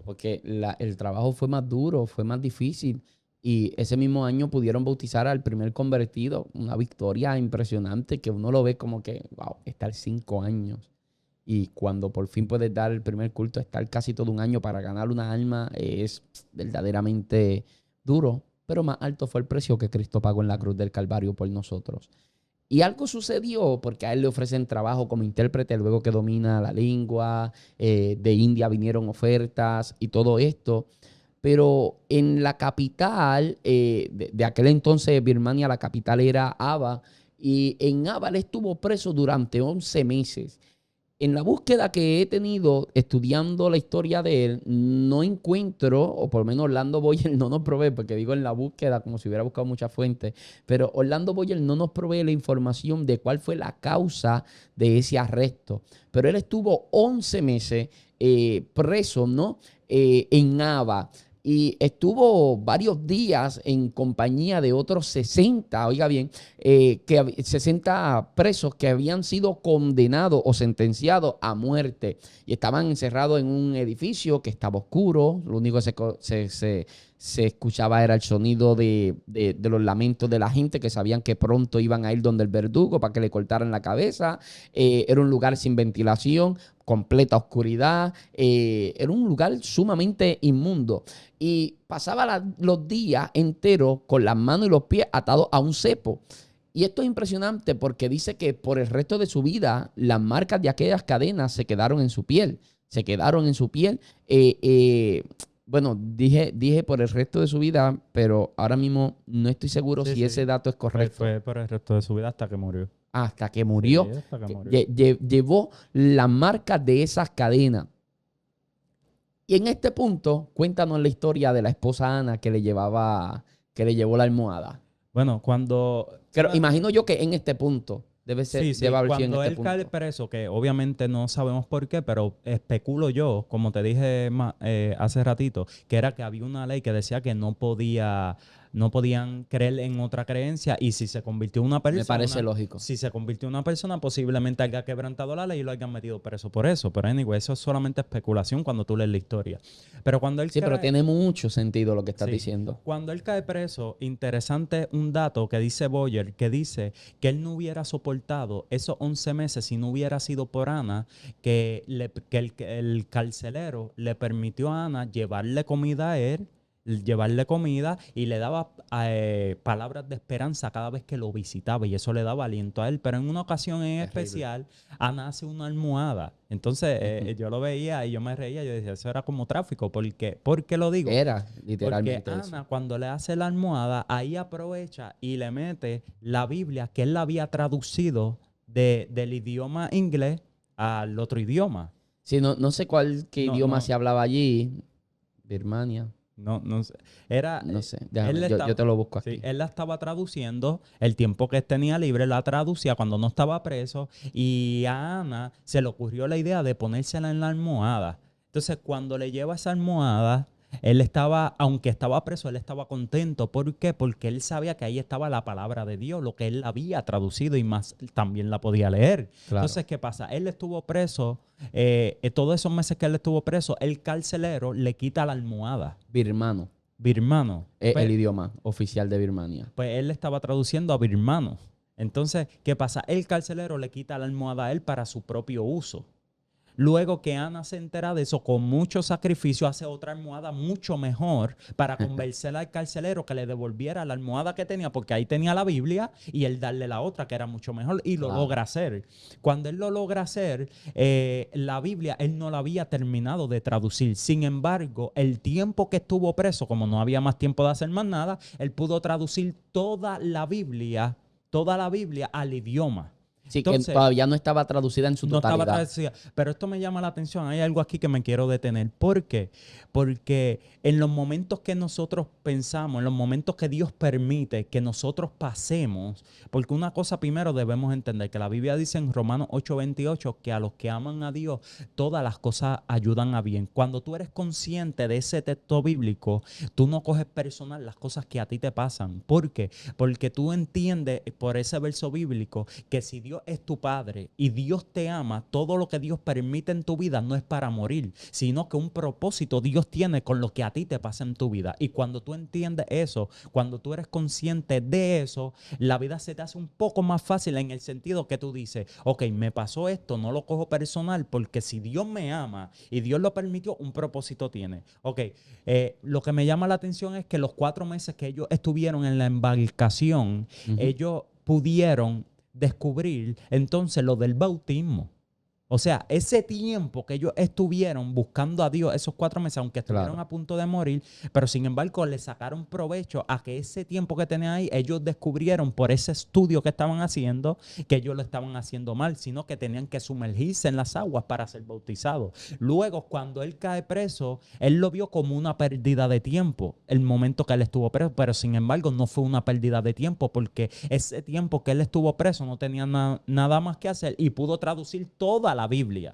A: porque el trabajo fue más duro, fue más difícil. Y ese mismo año pudieron bautizar al primer convertido. Una victoria impresionante que uno lo ve como que, wow, estar 5 años. Y cuando por fin puedes dar el primer culto, estar casi todo un año para ganar una alma es verdaderamente duro. Pero más alto fue el precio que Cristo pagó en la cruz del Calvario por nosotros. Y algo sucedió porque a él le ofrecen trabajo como intérprete luego que domina la lengua. De India vinieron ofertas y todo esto. Pero en la capital, de aquel entonces Birmania, la capital era Ava, y en Ava él estuvo preso durante 11 meses. En la búsqueda que he tenido estudiando la historia de él, no encuentro, o por lo menos Orlando Boyer no nos provee, porque digo en la búsqueda como si hubiera buscado muchas fuentes, pero Orlando Boyer no nos provee la información de cuál fue la causa de ese arresto. Pero él estuvo 11 meses preso, ¿no? En Ava. Y estuvo varios días en compañía de otros 60, oiga bien, 60 presos que habían sido condenados o sentenciados a muerte. Y estaban encerrados en un edificio que estaba oscuro. Lo único que se escuchaba era el sonido de los lamentos de la gente que sabían que pronto iban a ir donde el verdugo para que le cortaran la cabeza. Era un lugar sin ventilación, completa oscuridad. Era un lugar sumamente inmundo. Y pasaba los días enteros con las manos y los pies atados a un cepo. Y esto es impresionante porque dice que por el resto de su vida las marcas de aquellas cadenas se quedaron en su piel. Se quedaron en su piel. Bueno, dije por el resto de su vida, pero ahora mismo no estoy seguro si ese dato es correcto.
B: Fue por el resto de su vida hasta que murió.
A: Hasta que murió.
B: Sí, hasta que murió.
A: Llevó las marcas de esas cadenas. Y en este punto, cuéntanos la historia de la esposa Ana que le llevó la almohada.
B: Bueno,
A: Pero imagino yo que en este punto debe ser,
B: sí,
A: debe haber sido
B: cuando
A: en
B: él
A: este
B: cae
A: punto.
B: preso, que obviamente no sabemos por qué, pero especulo yo, como te dije hace ratito, que era que había una ley que decía que no podían creer en otra creencia, y si se convirtió en una persona,
A: Me parece lógico.
B: si se convirtió en una persona, posiblemente haya quebrantado la ley y lo hayan metido preso por eso. Pero anyway, eso es solamente especulación cuando tú lees la historia. Pero cuando él
A: Sí, pero
B: cae,
A: tiene mucho sentido lo que estás
B: sí,
A: diciendo.
B: cuando él cae preso, interesante un dato que dice Boyer, que dice que él no hubiera soportado esos 11 meses si no hubiera sido por Ana, que el carcelero le permitió a Ana llevarle comida a él, y le daba palabras de esperanza cada vez que lo visitaba, y eso le daba aliento a él. Pero en una ocasión en especial, Ana hace una almohada. Entonces yo lo veía y yo me reía, yo decía, eso era como tráfico. ¿Por qué lo digo?
A: Era literalmente
B: Porque
A: eso.
B: Ana, cuando le hace la almohada, ahí aprovecha y le mete la Biblia que él la había traducido del idioma inglés al otro idioma.
A: Sí, no sé qué
B: No,
A: idioma
B: no,
A: se hablaba allí. Birmania.
B: no sé. Era,
A: No sé.
B: él
A: Déjame,
B: le
A: yo
B: estaba,
A: te lo busco
B: sí,
A: aquí.
B: él la estaba traduciendo, el tiempo que él tenía libre la traducía cuando no estaba preso, y a Ana se le ocurrió la idea de ponérsela en la almohada. Entonces, cuando le lleva esa almohada, él estaba, aunque estaba preso, él estaba contento. ¿Por qué? Porque él sabía que ahí estaba la palabra de Dios, lo que él había traducido, y más también la podía leer.
A: Claro.
B: Entonces, ¿qué pasa? Él estuvo preso, todos esos meses que él estuvo preso, el carcelero le quita la almohada.
A: Birmano.
B: Birmano.
A: Es
B: Pues,
A: el idioma oficial de Birmania.
B: pues él le estaba traduciendo a birmano. Entonces, ¿qué pasa? El carcelero le quita la almohada a él para su propio uso. Luego que Ana se entera de eso, con mucho sacrificio, hace otra almohada mucho mejor para convencer al carcelero que le devolviera la almohada que tenía, porque ahí tenía la Biblia, y él darle la otra que era mucho mejor, y lo logra hacer. Cuando él lo logra hacer, la Biblia él no la había terminado de traducir. Sin embargo, el tiempo que estuvo preso, como no había más tiempo de hacer más nada, él pudo traducir toda la Biblia al idioma.
A: Sí,
B: Entonces,
A: que todavía no estaba traducida en su
B: no estaba
A: totalidad.
B: traducida. Pero esto me llama la atención. Hay algo aquí que me quiero detener. ¿Por qué? Porque en los momentos que nosotros pensamos, en los momentos que Dios permite que nosotros pasemos, porque una cosa primero debemos entender, que la Biblia dice en Romanos 8:28 que a los que aman a Dios, todas las cosas ayudan a bien. Cuando tú eres consciente de ese texto bíblico, tú no coges personal las cosas que a ti te pasan. ¿Por qué? Porque tú entiendes por ese verso bíblico que si Dios es tu Padre y Dios te ama, todo lo que Dios permite en tu vida no es para morir, sino que un propósito Dios tiene con lo que a ti te pasa en tu vida. Y cuando tú entiendes eso, cuando tú eres consciente de eso, la vida se te hace un poco más fácil, en el sentido que tú dices, ok, me pasó esto, no lo cojo personal, porque si Dios me ama y Dios lo permitió, un propósito tiene. Ok, lo que me llama la atención es que los 4 meses que ellos estuvieron en la embarcación, ellos pudieron descubrir entonces lo del bautismo. O sea, ese tiempo que ellos estuvieron buscando a Dios, esos 4 meses, aunque estuvieron a punto de morir, pero sin embargo le sacaron provecho a que ese tiempo que tenían ahí, ellos descubrieron por ese estudio que estaban haciendo, que ellos lo estaban haciendo mal, sino que tenían que sumergirse en las aguas para ser bautizados. Luego, cuando él cae preso, él lo vio como una pérdida de tiempo, el momento que él estuvo preso, pero sin embargo no fue una pérdida de tiempo, porque ese tiempo que él estuvo preso no tenía nada más que hacer, y pudo traducir toda la Biblia.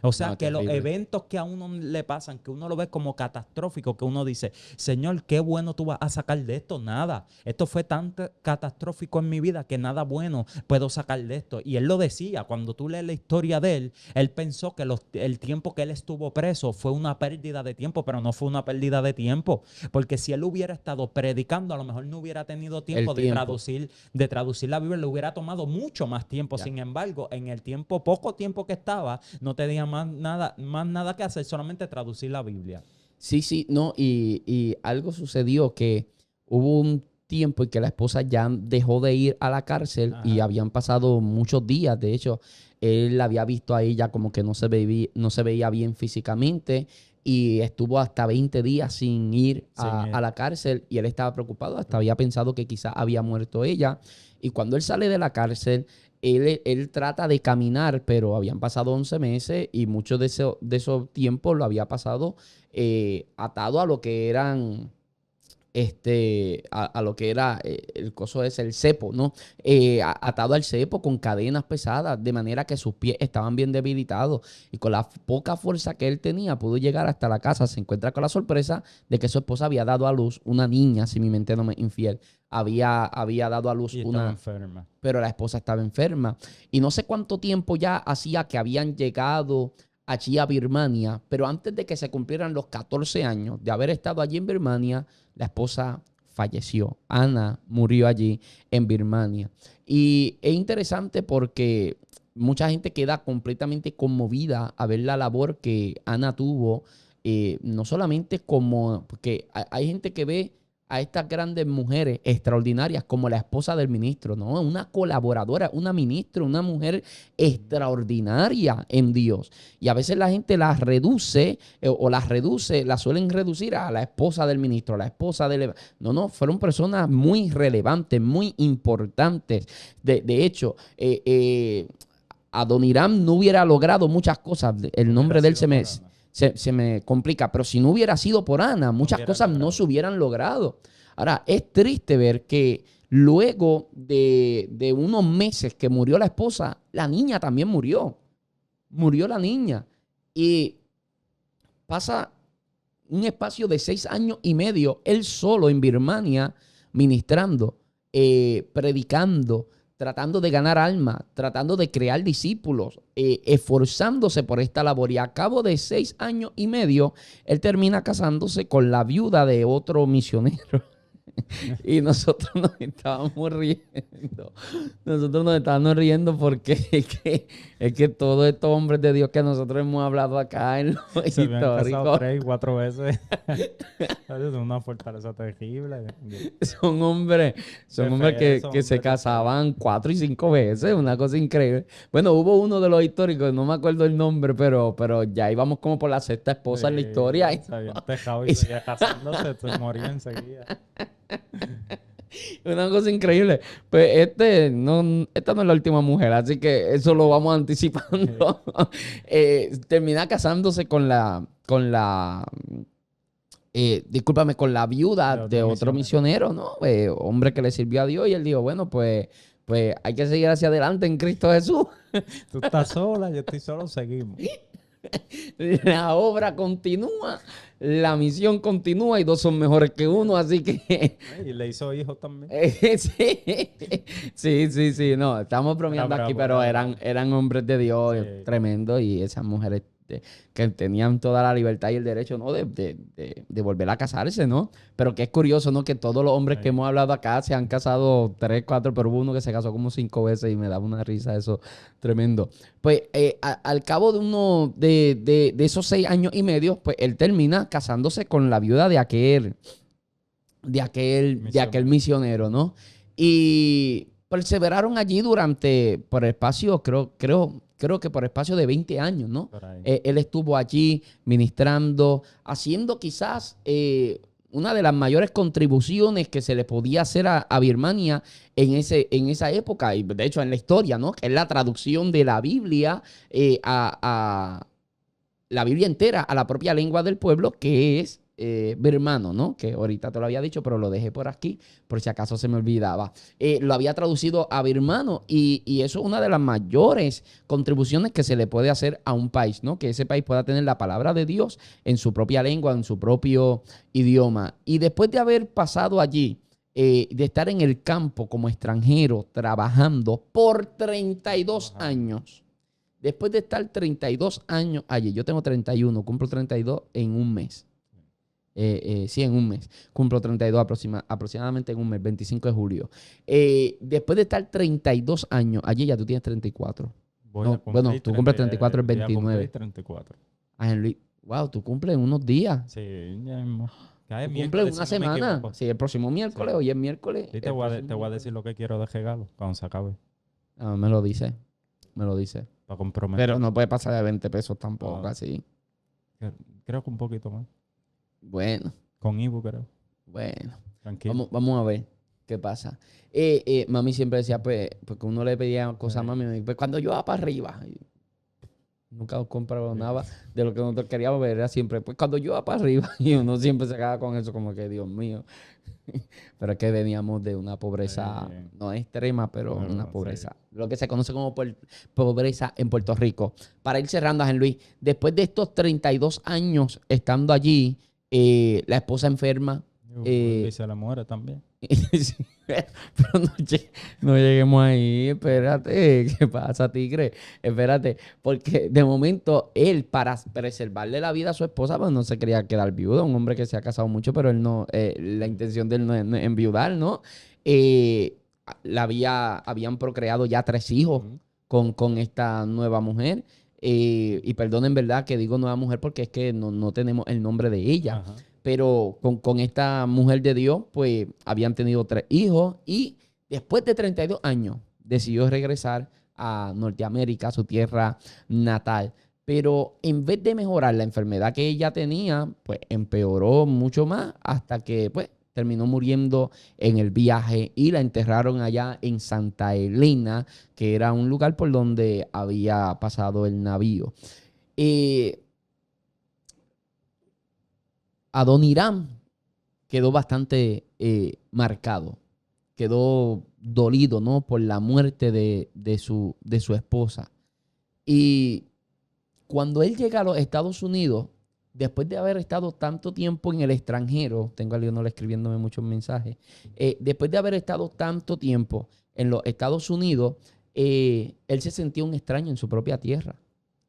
B: O sea,
A: No,
B: que los
A: terrible.
B: eventos que a uno le pasan, que uno lo ve como catastrófico, que uno dice, Señor, qué bueno tú vas a sacar de esto. Nada. Esto fue tan catastrófico en mi vida que nada bueno puedo sacar de esto. Y él lo decía, cuando tú lees la historia de él, él pensó que el tiempo que él estuvo preso fue una pérdida de tiempo, pero no fue una pérdida de tiempo. Porque si él hubiera estado predicando, a lo mejor no hubiera tenido tiempo de traducir la Biblia, le hubiera tomado mucho más tiempo. Sin embargo, en el poco tiempo que estaba, no tenía más nada que hacer, solamente traducir la Biblia.
A: Sí, no, y algo sucedió que hubo un tiempo en que la esposa ya dejó de ir a la cárcel y
B: Ajá.
A: habían pasado muchos días. De hecho, él la había visto a ella como que no se veía bien físicamente y estuvo hasta 20 días sin ir
B: Sin
A: a
B: ir.
A: la cárcel y él estaba preocupado, hasta había pensado que quizás había muerto ella. Y cuando él sale de la cárcel, él trata de caminar, pero habían pasado 11 meses y mucho de esos tiempos lo había pasado atado a lo que eran a lo que era el coso ese, el cepo, ¿no? Atado al cepo con cadenas pesadas, de manera que sus pies estaban bien debilitados y con la poca fuerza que él tenía pudo llegar hasta la casa. Se encuentra con la sorpresa de que su esposa había dado a luz una niña, si mi mente no me es infiel. Había dado a luz
B: Y estaba
A: una,
B: enferma.
A: pero la esposa estaba enferma. Y no sé cuánto tiempo ya hacía que habían llegado allí a Birmania, pero antes de que se cumplieran los 14 años de haber estado allí en Birmania, la esposa falleció. Ana murió allí en Birmania. Y es interesante porque mucha gente queda completamente conmovida a ver la labor que Ana tuvo, no solamente como, porque hay gente que ve a estas grandes mujeres extraordinarias como la esposa del ministro, ¿no? Una colaboradora, una ministra, una mujer extraordinaria en Dios. Y a veces la gente las reduce la suelen reducir a la esposa del ministro, a la esposa del... No, no, fueron personas muy relevantes, muy importantes. De hecho, Adoniram no hubiera logrado muchas cosas. El
B: No hubiera
A: nombre de él
B: sido por Ana.
A: se me complica, pero si no hubiera sido por Ana,
B: No
A: muchas
B: hubiera
A: cosas no
B: logrado.
A: se hubieran logrado. Ahora, es triste ver que luego de unos meses que murió la esposa, la niña también murió. Murió la niña. Y pasa un espacio de 6 años y medio, él solo en Birmania, ministrando, predicando, tratando de ganar almas, tratando de crear discípulos, esforzándose por esta labor. Y a cabo de 6 años y medio, él termina casándose con la viuda de otro misionero. Y nosotros nos estábamos riendo. Nosotros nos estábamos riendo porque es que todos estos hombres de Dios que nosotros hemos hablado acá en lo
B: Se habían casado
A: histórico
B: 3 y 4 veces. Es una fortaleza terrible.
A: son hombres,
B: De
A: son hombres
B: fe,
A: que,
B: esos
A: que se
B: hombres de fe.
A: casaban 4 y 5 veces, una cosa increíble. Bueno, hubo uno de los históricos, no me acuerdo el nombre, pero ya íbamos como por la sexta esposa en la historia.
B: Se habían tejado y
A: y
B: seguía casándose, se moría enseguida.
A: Una cosa increíble. Pues esta no es la última mujer, así que eso lo vamos anticipando. Termina casándose discúlpame, con la viuda
B: De
A: de
B: otro
A: otro
B: misionero.
A: misionero, ¿no? Hombre que le sirvió a Dios y él dijo, bueno, pues hay que seguir hacia adelante en Cristo Jesús.
B: Tú estás sola, yo estoy solo, seguimos.
A: La obra continúa, la misión continúa y dos son mejores que uno, así que
B: Y le hizo hijos también.
A: sí, no, estamos bromeando
B: Era
A: aquí,
B: bravo,
A: pero
B: era
A: eran,
B: bravo.
A: eran hombres de Dios
B: Sí.
A: tremendos y esas mujeres que tenían toda la libertad y el derecho, ¿no? De volver a casarse, ¿no? Pero que es curioso, ¿no? Que todos los hombres que
B: Sí.
A: hemos hablado acá se han casado 3, 4, pero hubo uno que se casó como 5 veces y me daba una risa eso tremendo. Pues al cabo de esos 6 años y medio, pues él termina casándose con la viuda de aquel misionero, ¿no? Y perseveraron allí por espacio, creo que por espacio de 20 años, ¿no?
B: Por ahí.
A: Él estuvo allí ministrando, haciendo quizás una de las mayores contribuciones que se le podía hacer a Birmania en esa época, y de hecho en la historia, ¿no? Que es la traducción de la Biblia a la Biblia entera a la propia lengua del pueblo, que es birmano, ¿no? Que ahorita te lo había dicho, pero lo dejé por aquí, por si acaso se me olvidaba. Lo había traducido a birmano y eso es una de las mayores contribuciones que se le puede hacer a un país, ¿no? Que ese país pueda tener la palabra de Dios en su propia lengua, en su propio idioma. Y después de haber pasado allí, de estar en el campo como extranjero, trabajando por 32
B: Ajá.
A: años. Después de estar 32 años allí, yo tengo 31, cumplo 32 en un mes. Sí, en un mes. Cumplo 32 aproximadamente en un mes, 25 de julio. Después de estar 32 años allí, ya tú tienes 34.
B: Voy
A: No,
B: a cumplir
A: bueno, tú cumples 34 el
B: voy a cumplir
A: 29.
B: 34.
A: Ángel Luis, wow, tú cumples en unos días.
B: Sí, ya mismo. Cae
A: Cumple
B: miércoles,
A: una
B: si no me
A: semana.
B: equivoco.
A: Sí, el próximo miércoles,
B: Sí.
A: hoy es miércoles.
B: Sí, te
A: el
B: voy a,
A: próximo
B: te voy a
A: miércoles.
B: decir lo que quiero de regalo cuando se acabe.
A: Ah, me lo dice. Me lo dice.
B: Para comprometer.
A: Pero no puede pasar de 20 pesos tampoco,
B: Ah.
A: así.
B: Creo que un poquito más.
A: Bueno,
B: Con Ibu, creo.
A: bueno.
B: Tranquilo.
A: Vamos a ver qué pasa. Mami siempre decía, pues, porque uno le pedía cosas a mami, pues cuando yo va para arriba. Y nunca compraba nada de lo que nosotros queríamos ver, era siempre, pues cuando yo va para arriba. Y uno siempre se quedaba con eso, como que, Dios mío. Pero es que veníamos de una pobreza, no extrema, pero una pobreza. Sí. Lo que se conoce como pobreza en Puerto Rico. Para ir cerrando, Ángel Luis, después de estos 32 años estando allí, la esposa enferma.
B: Y se la muere también.
A: Sí, pero no lleguemos ahí, espérate, ¿qué pasa, tigre? Espérate, porque de momento él, para preservarle la vida a su esposa, pues no se quería quedar viudo, un hombre que se ha casado mucho, pero él no, la intención de él no es enviudar, ¿no? Habían procreado ya 3 hijos con esta nueva mujer, y perdonen, verdad, que digo nueva mujer porque es que no tenemos el nombre de ella. Ajá. Pero con esta mujer de Dios, pues habían tenido 3 hijos y después de 32 años decidió regresar a Norteamérica, a su tierra natal. Pero en vez de mejorar la enfermedad que ella tenía, pues empeoró mucho más hasta que pues terminó muriendo en el viaje y la enterraron allá en Santa Elena, que era un lugar por donde había pasado el navío. Adoniram quedó bastante marcado, quedó dolido, ¿no? Por la muerte de su esposa. Y cuando él llega a los Estados Unidos, después de haber estado tanto tiempo en el extranjero, tengo a Leonel escribiéndome muchos mensajes, después de haber estado tanto tiempo en los Estados Unidos, él se sentía un extraño en su propia tierra.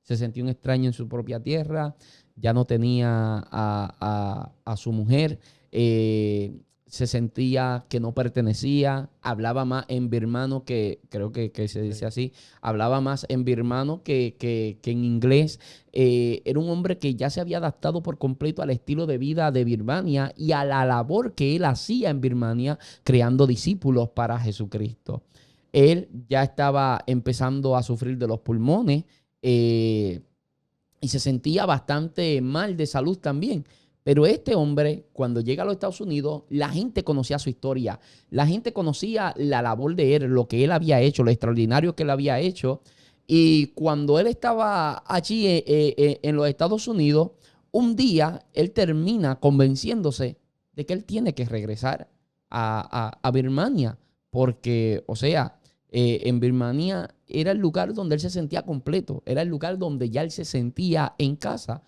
A: Se sentía un extraño en su propia tierra, ya no tenía a su mujer, se sentía que no pertenecía, hablaba más en birmano que, creo que se dice así, hablaba más en birmano que en inglés. Era un hombre que ya se había adaptado por completo al estilo de vida de Birmania y a la labor que él hacía en Birmania, creando discípulos para Jesucristo. Él ya estaba empezando a sufrir de los pulmones, y se sentía bastante mal de salud también. Pero este hombre, cuando llega a los Estados Unidos, la gente conocía su historia. La gente conocía la labor de él, lo que él había hecho, lo extraordinario que él había hecho. Y cuando él estaba allí en los Estados Unidos, un día él termina convenciéndose de que él tiene que regresar a Birmania. Porque, o sea, en Birmania era el lugar donde él se sentía completo, era el lugar donde ya él se sentía en casa.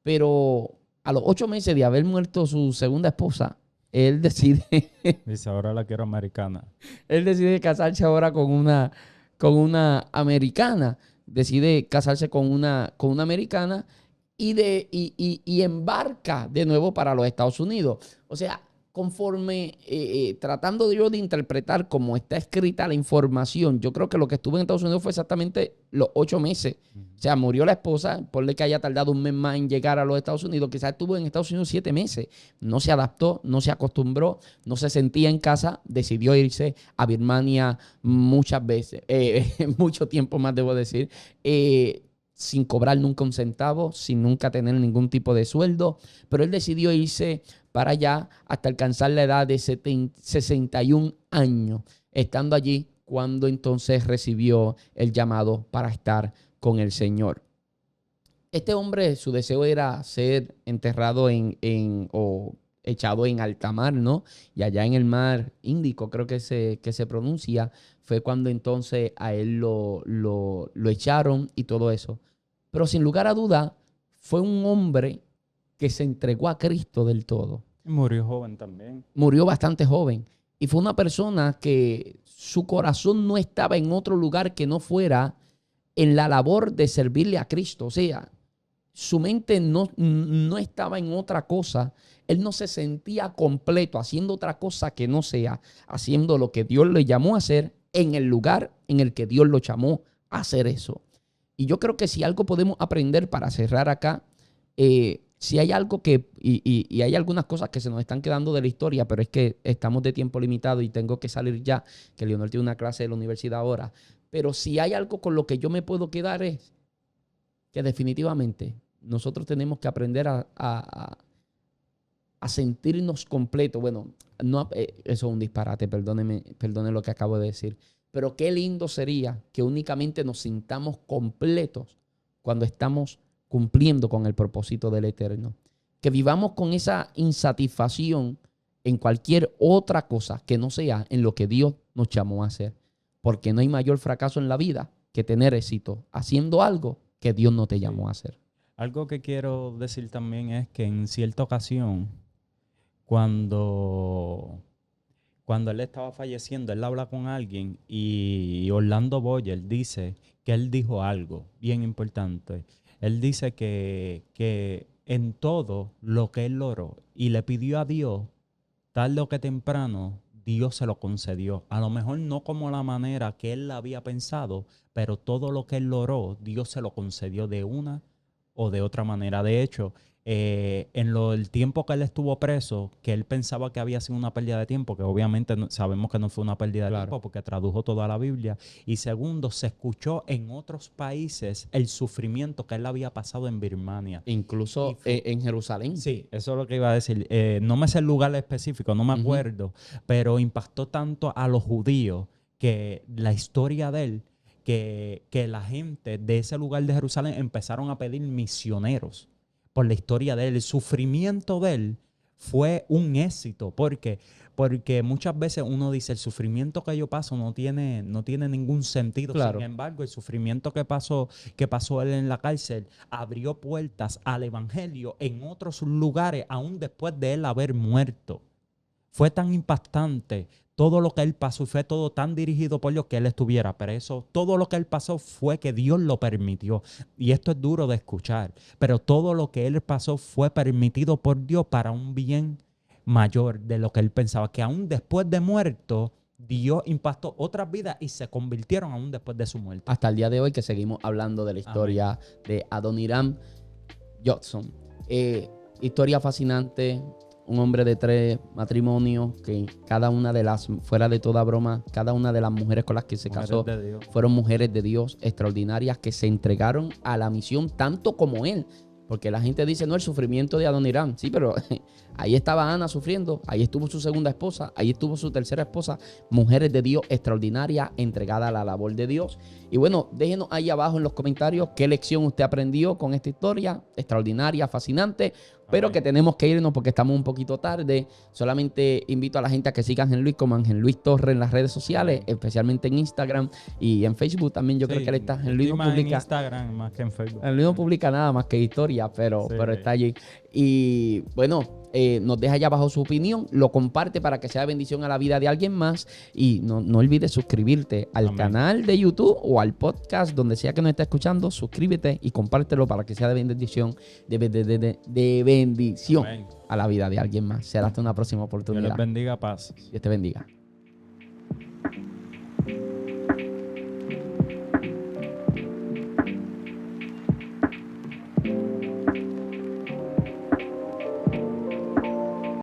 A: Pero a los 8 meses de haber muerto su segunda esposa, él decide...
B: Dice, ahora la quiero americana.
A: Él decide casarse ahora con una americana. Decide casarse con una americana y embarca de nuevo para los Estados Unidos. O sea, conforme tratando yo de interpretar cómo está escrita la información, yo creo que lo que estuvo en Estados Unidos fue exactamente los 8 meses. O sea, murió la esposa, ponle que haya tardado un mes más en llegar a los Estados Unidos, quizás estuvo en Estados Unidos 7 meses. No se adaptó, no se acostumbró, no se sentía en casa, decidió irse a Birmania muchas veces, mucho tiempo más debo decir, sin cobrar nunca un centavo, sin nunca tener ningún tipo de sueldo, pero él decidió irse para allá hasta alcanzar la edad de 61 años, estando allí cuando entonces recibió el llamado para estar con el Señor. Este hombre, su deseo era ser enterrado o echado en alta mar, ¿no? Y allá en el mar Índico, creo que se pronuncia, fue cuando entonces a él lo echaron y todo eso. Pero sin lugar a duda, fue un hombre que se entregó a Cristo del todo.
B: Murió joven también.
A: Murió bastante joven. Y fue una persona que su corazón no estaba en otro lugar que no fuera en la labor de servirle a Cristo. O sea, su mente no estaba en otra cosa. Él no se sentía completo haciendo otra cosa que no sea haciendo lo que Dios le llamó a hacer en el lugar en el que Dios lo llamó a hacer eso. Y yo creo que si algo podemos aprender para cerrar acá, Si hay algo y hay algunas cosas que se nos están quedando de la historia, pero es que estamos de tiempo limitado y tengo que salir ya, que Leonor tiene una clase de la universidad ahora. Pero si hay algo con lo que yo me puedo quedar es que definitivamente nosotros tenemos que aprender a sentirnos completos. Bueno, no, eso es un disparate, perdone lo que acabo de decir. Pero qué lindo sería que únicamente nos sintamos completos cuando estamos cumpliendo con el propósito del Eterno. Que vivamos con esa insatisfacción en cualquier otra cosa que no sea en lo que Dios nos llamó a hacer. Porque no hay mayor fracaso en la vida que tener éxito haciendo algo que Dios no te llamó a hacer.
B: Algo que quiero decir también es que en cierta ocasión, cuando él estaba falleciendo, él habla con alguien y Orlando Boyer dice que él dijo algo bien importante. Él dice que en todo lo que él logró y le pidió a Dios, tarde o que temprano, Dios se lo concedió. A lo mejor no como la manera que él la había pensado, pero todo lo que él logró, Dios se lo concedió de una o de otra manera. De hecho, el tiempo que él estuvo preso, que él pensaba que había sido una pérdida de tiempo, que obviamente sabemos que no fue una pérdida de tiempo porque tradujo toda la Biblia. Y segundo, se escuchó en otros países el sufrimiento que él había pasado en Birmania.
A: Incluso en Jerusalén.
B: Sí, eso es lo que iba a decir. No me sé el lugar específico, no me acuerdo, pero impactó tanto a los judíos que la historia de él, que la gente de ese lugar de Jerusalén empezaron a pedir misioneros por la historia de él. El sufrimiento de él fue un éxito. Porque muchas veces uno dice, el sufrimiento que yo paso no tiene ningún sentido. Claro. Sin embargo, el sufrimiento que pasó él en la cárcel abrió puertas al evangelio en otros lugares, aún después de él haber muerto. Fue tan impactante todo lo que él pasó, y fue todo tan dirigido por Dios que él estuviera preso. Todo lo que él pasó fue que Dios lo permitió. Y esto es duro de escuchar, pero todo lo que él pasó fue permitido por Dios para un bien mayor de lo que él pensaba. Que aún después de muerto, Dios impactó otras vidas y se convirtieron aún después de su muerte.
A: Hasta el día de hoy que seguimos hablando de la historia de Adoniram Judson. Historia fascinante. Un hombre de 3 matrimonios, que cada una de las, fuera de toda broma, cada una de las mujeres con las que se casó fueron mujeres de Dios extraordinarias que se entregaron a la misión tanto como él. Porque la gente dice, no, el sufrimiento de Adoniram. Sí, pero ahí estaba Ana sufriendo, ahí estuvo su segunda esposa, ahí estuvo su tercera esposa. Mujeres de Dios extraordinarias, entregadas a la labor de Dios. Y bueno, déjenos ahí abajo en los comentarios qué lección usted aprendió con esta historia extraordinaria, fascinante. Pero que tenemos que irnos porque estamos un poquito tarde. Solamente invito a la gente a que siga a Ángel Luis como Ángel Luis Torres en las redes sociales, especialmente en Instagram y en Facebook también. Yo creo que él está. Ángel Luis no publica
B: en Instagram más que en Facebook.
A: Ángel Luis no publica nada más que historia, pero está allí. Y bueno, nos deja allá abajo su opinión, lo comparte para que sea bendición a la vida de alguien más. Y no olvides suscribirte al canal de YouTube o al podcast, donde sea que nos esté escuchando. Suscríbete y compártelo para que sea de bendición, de bendición a la vida de alguien más. Será hasta una próxima oportunidad.
B: Dios les bendiga, paz.
A: Dios te bendiga.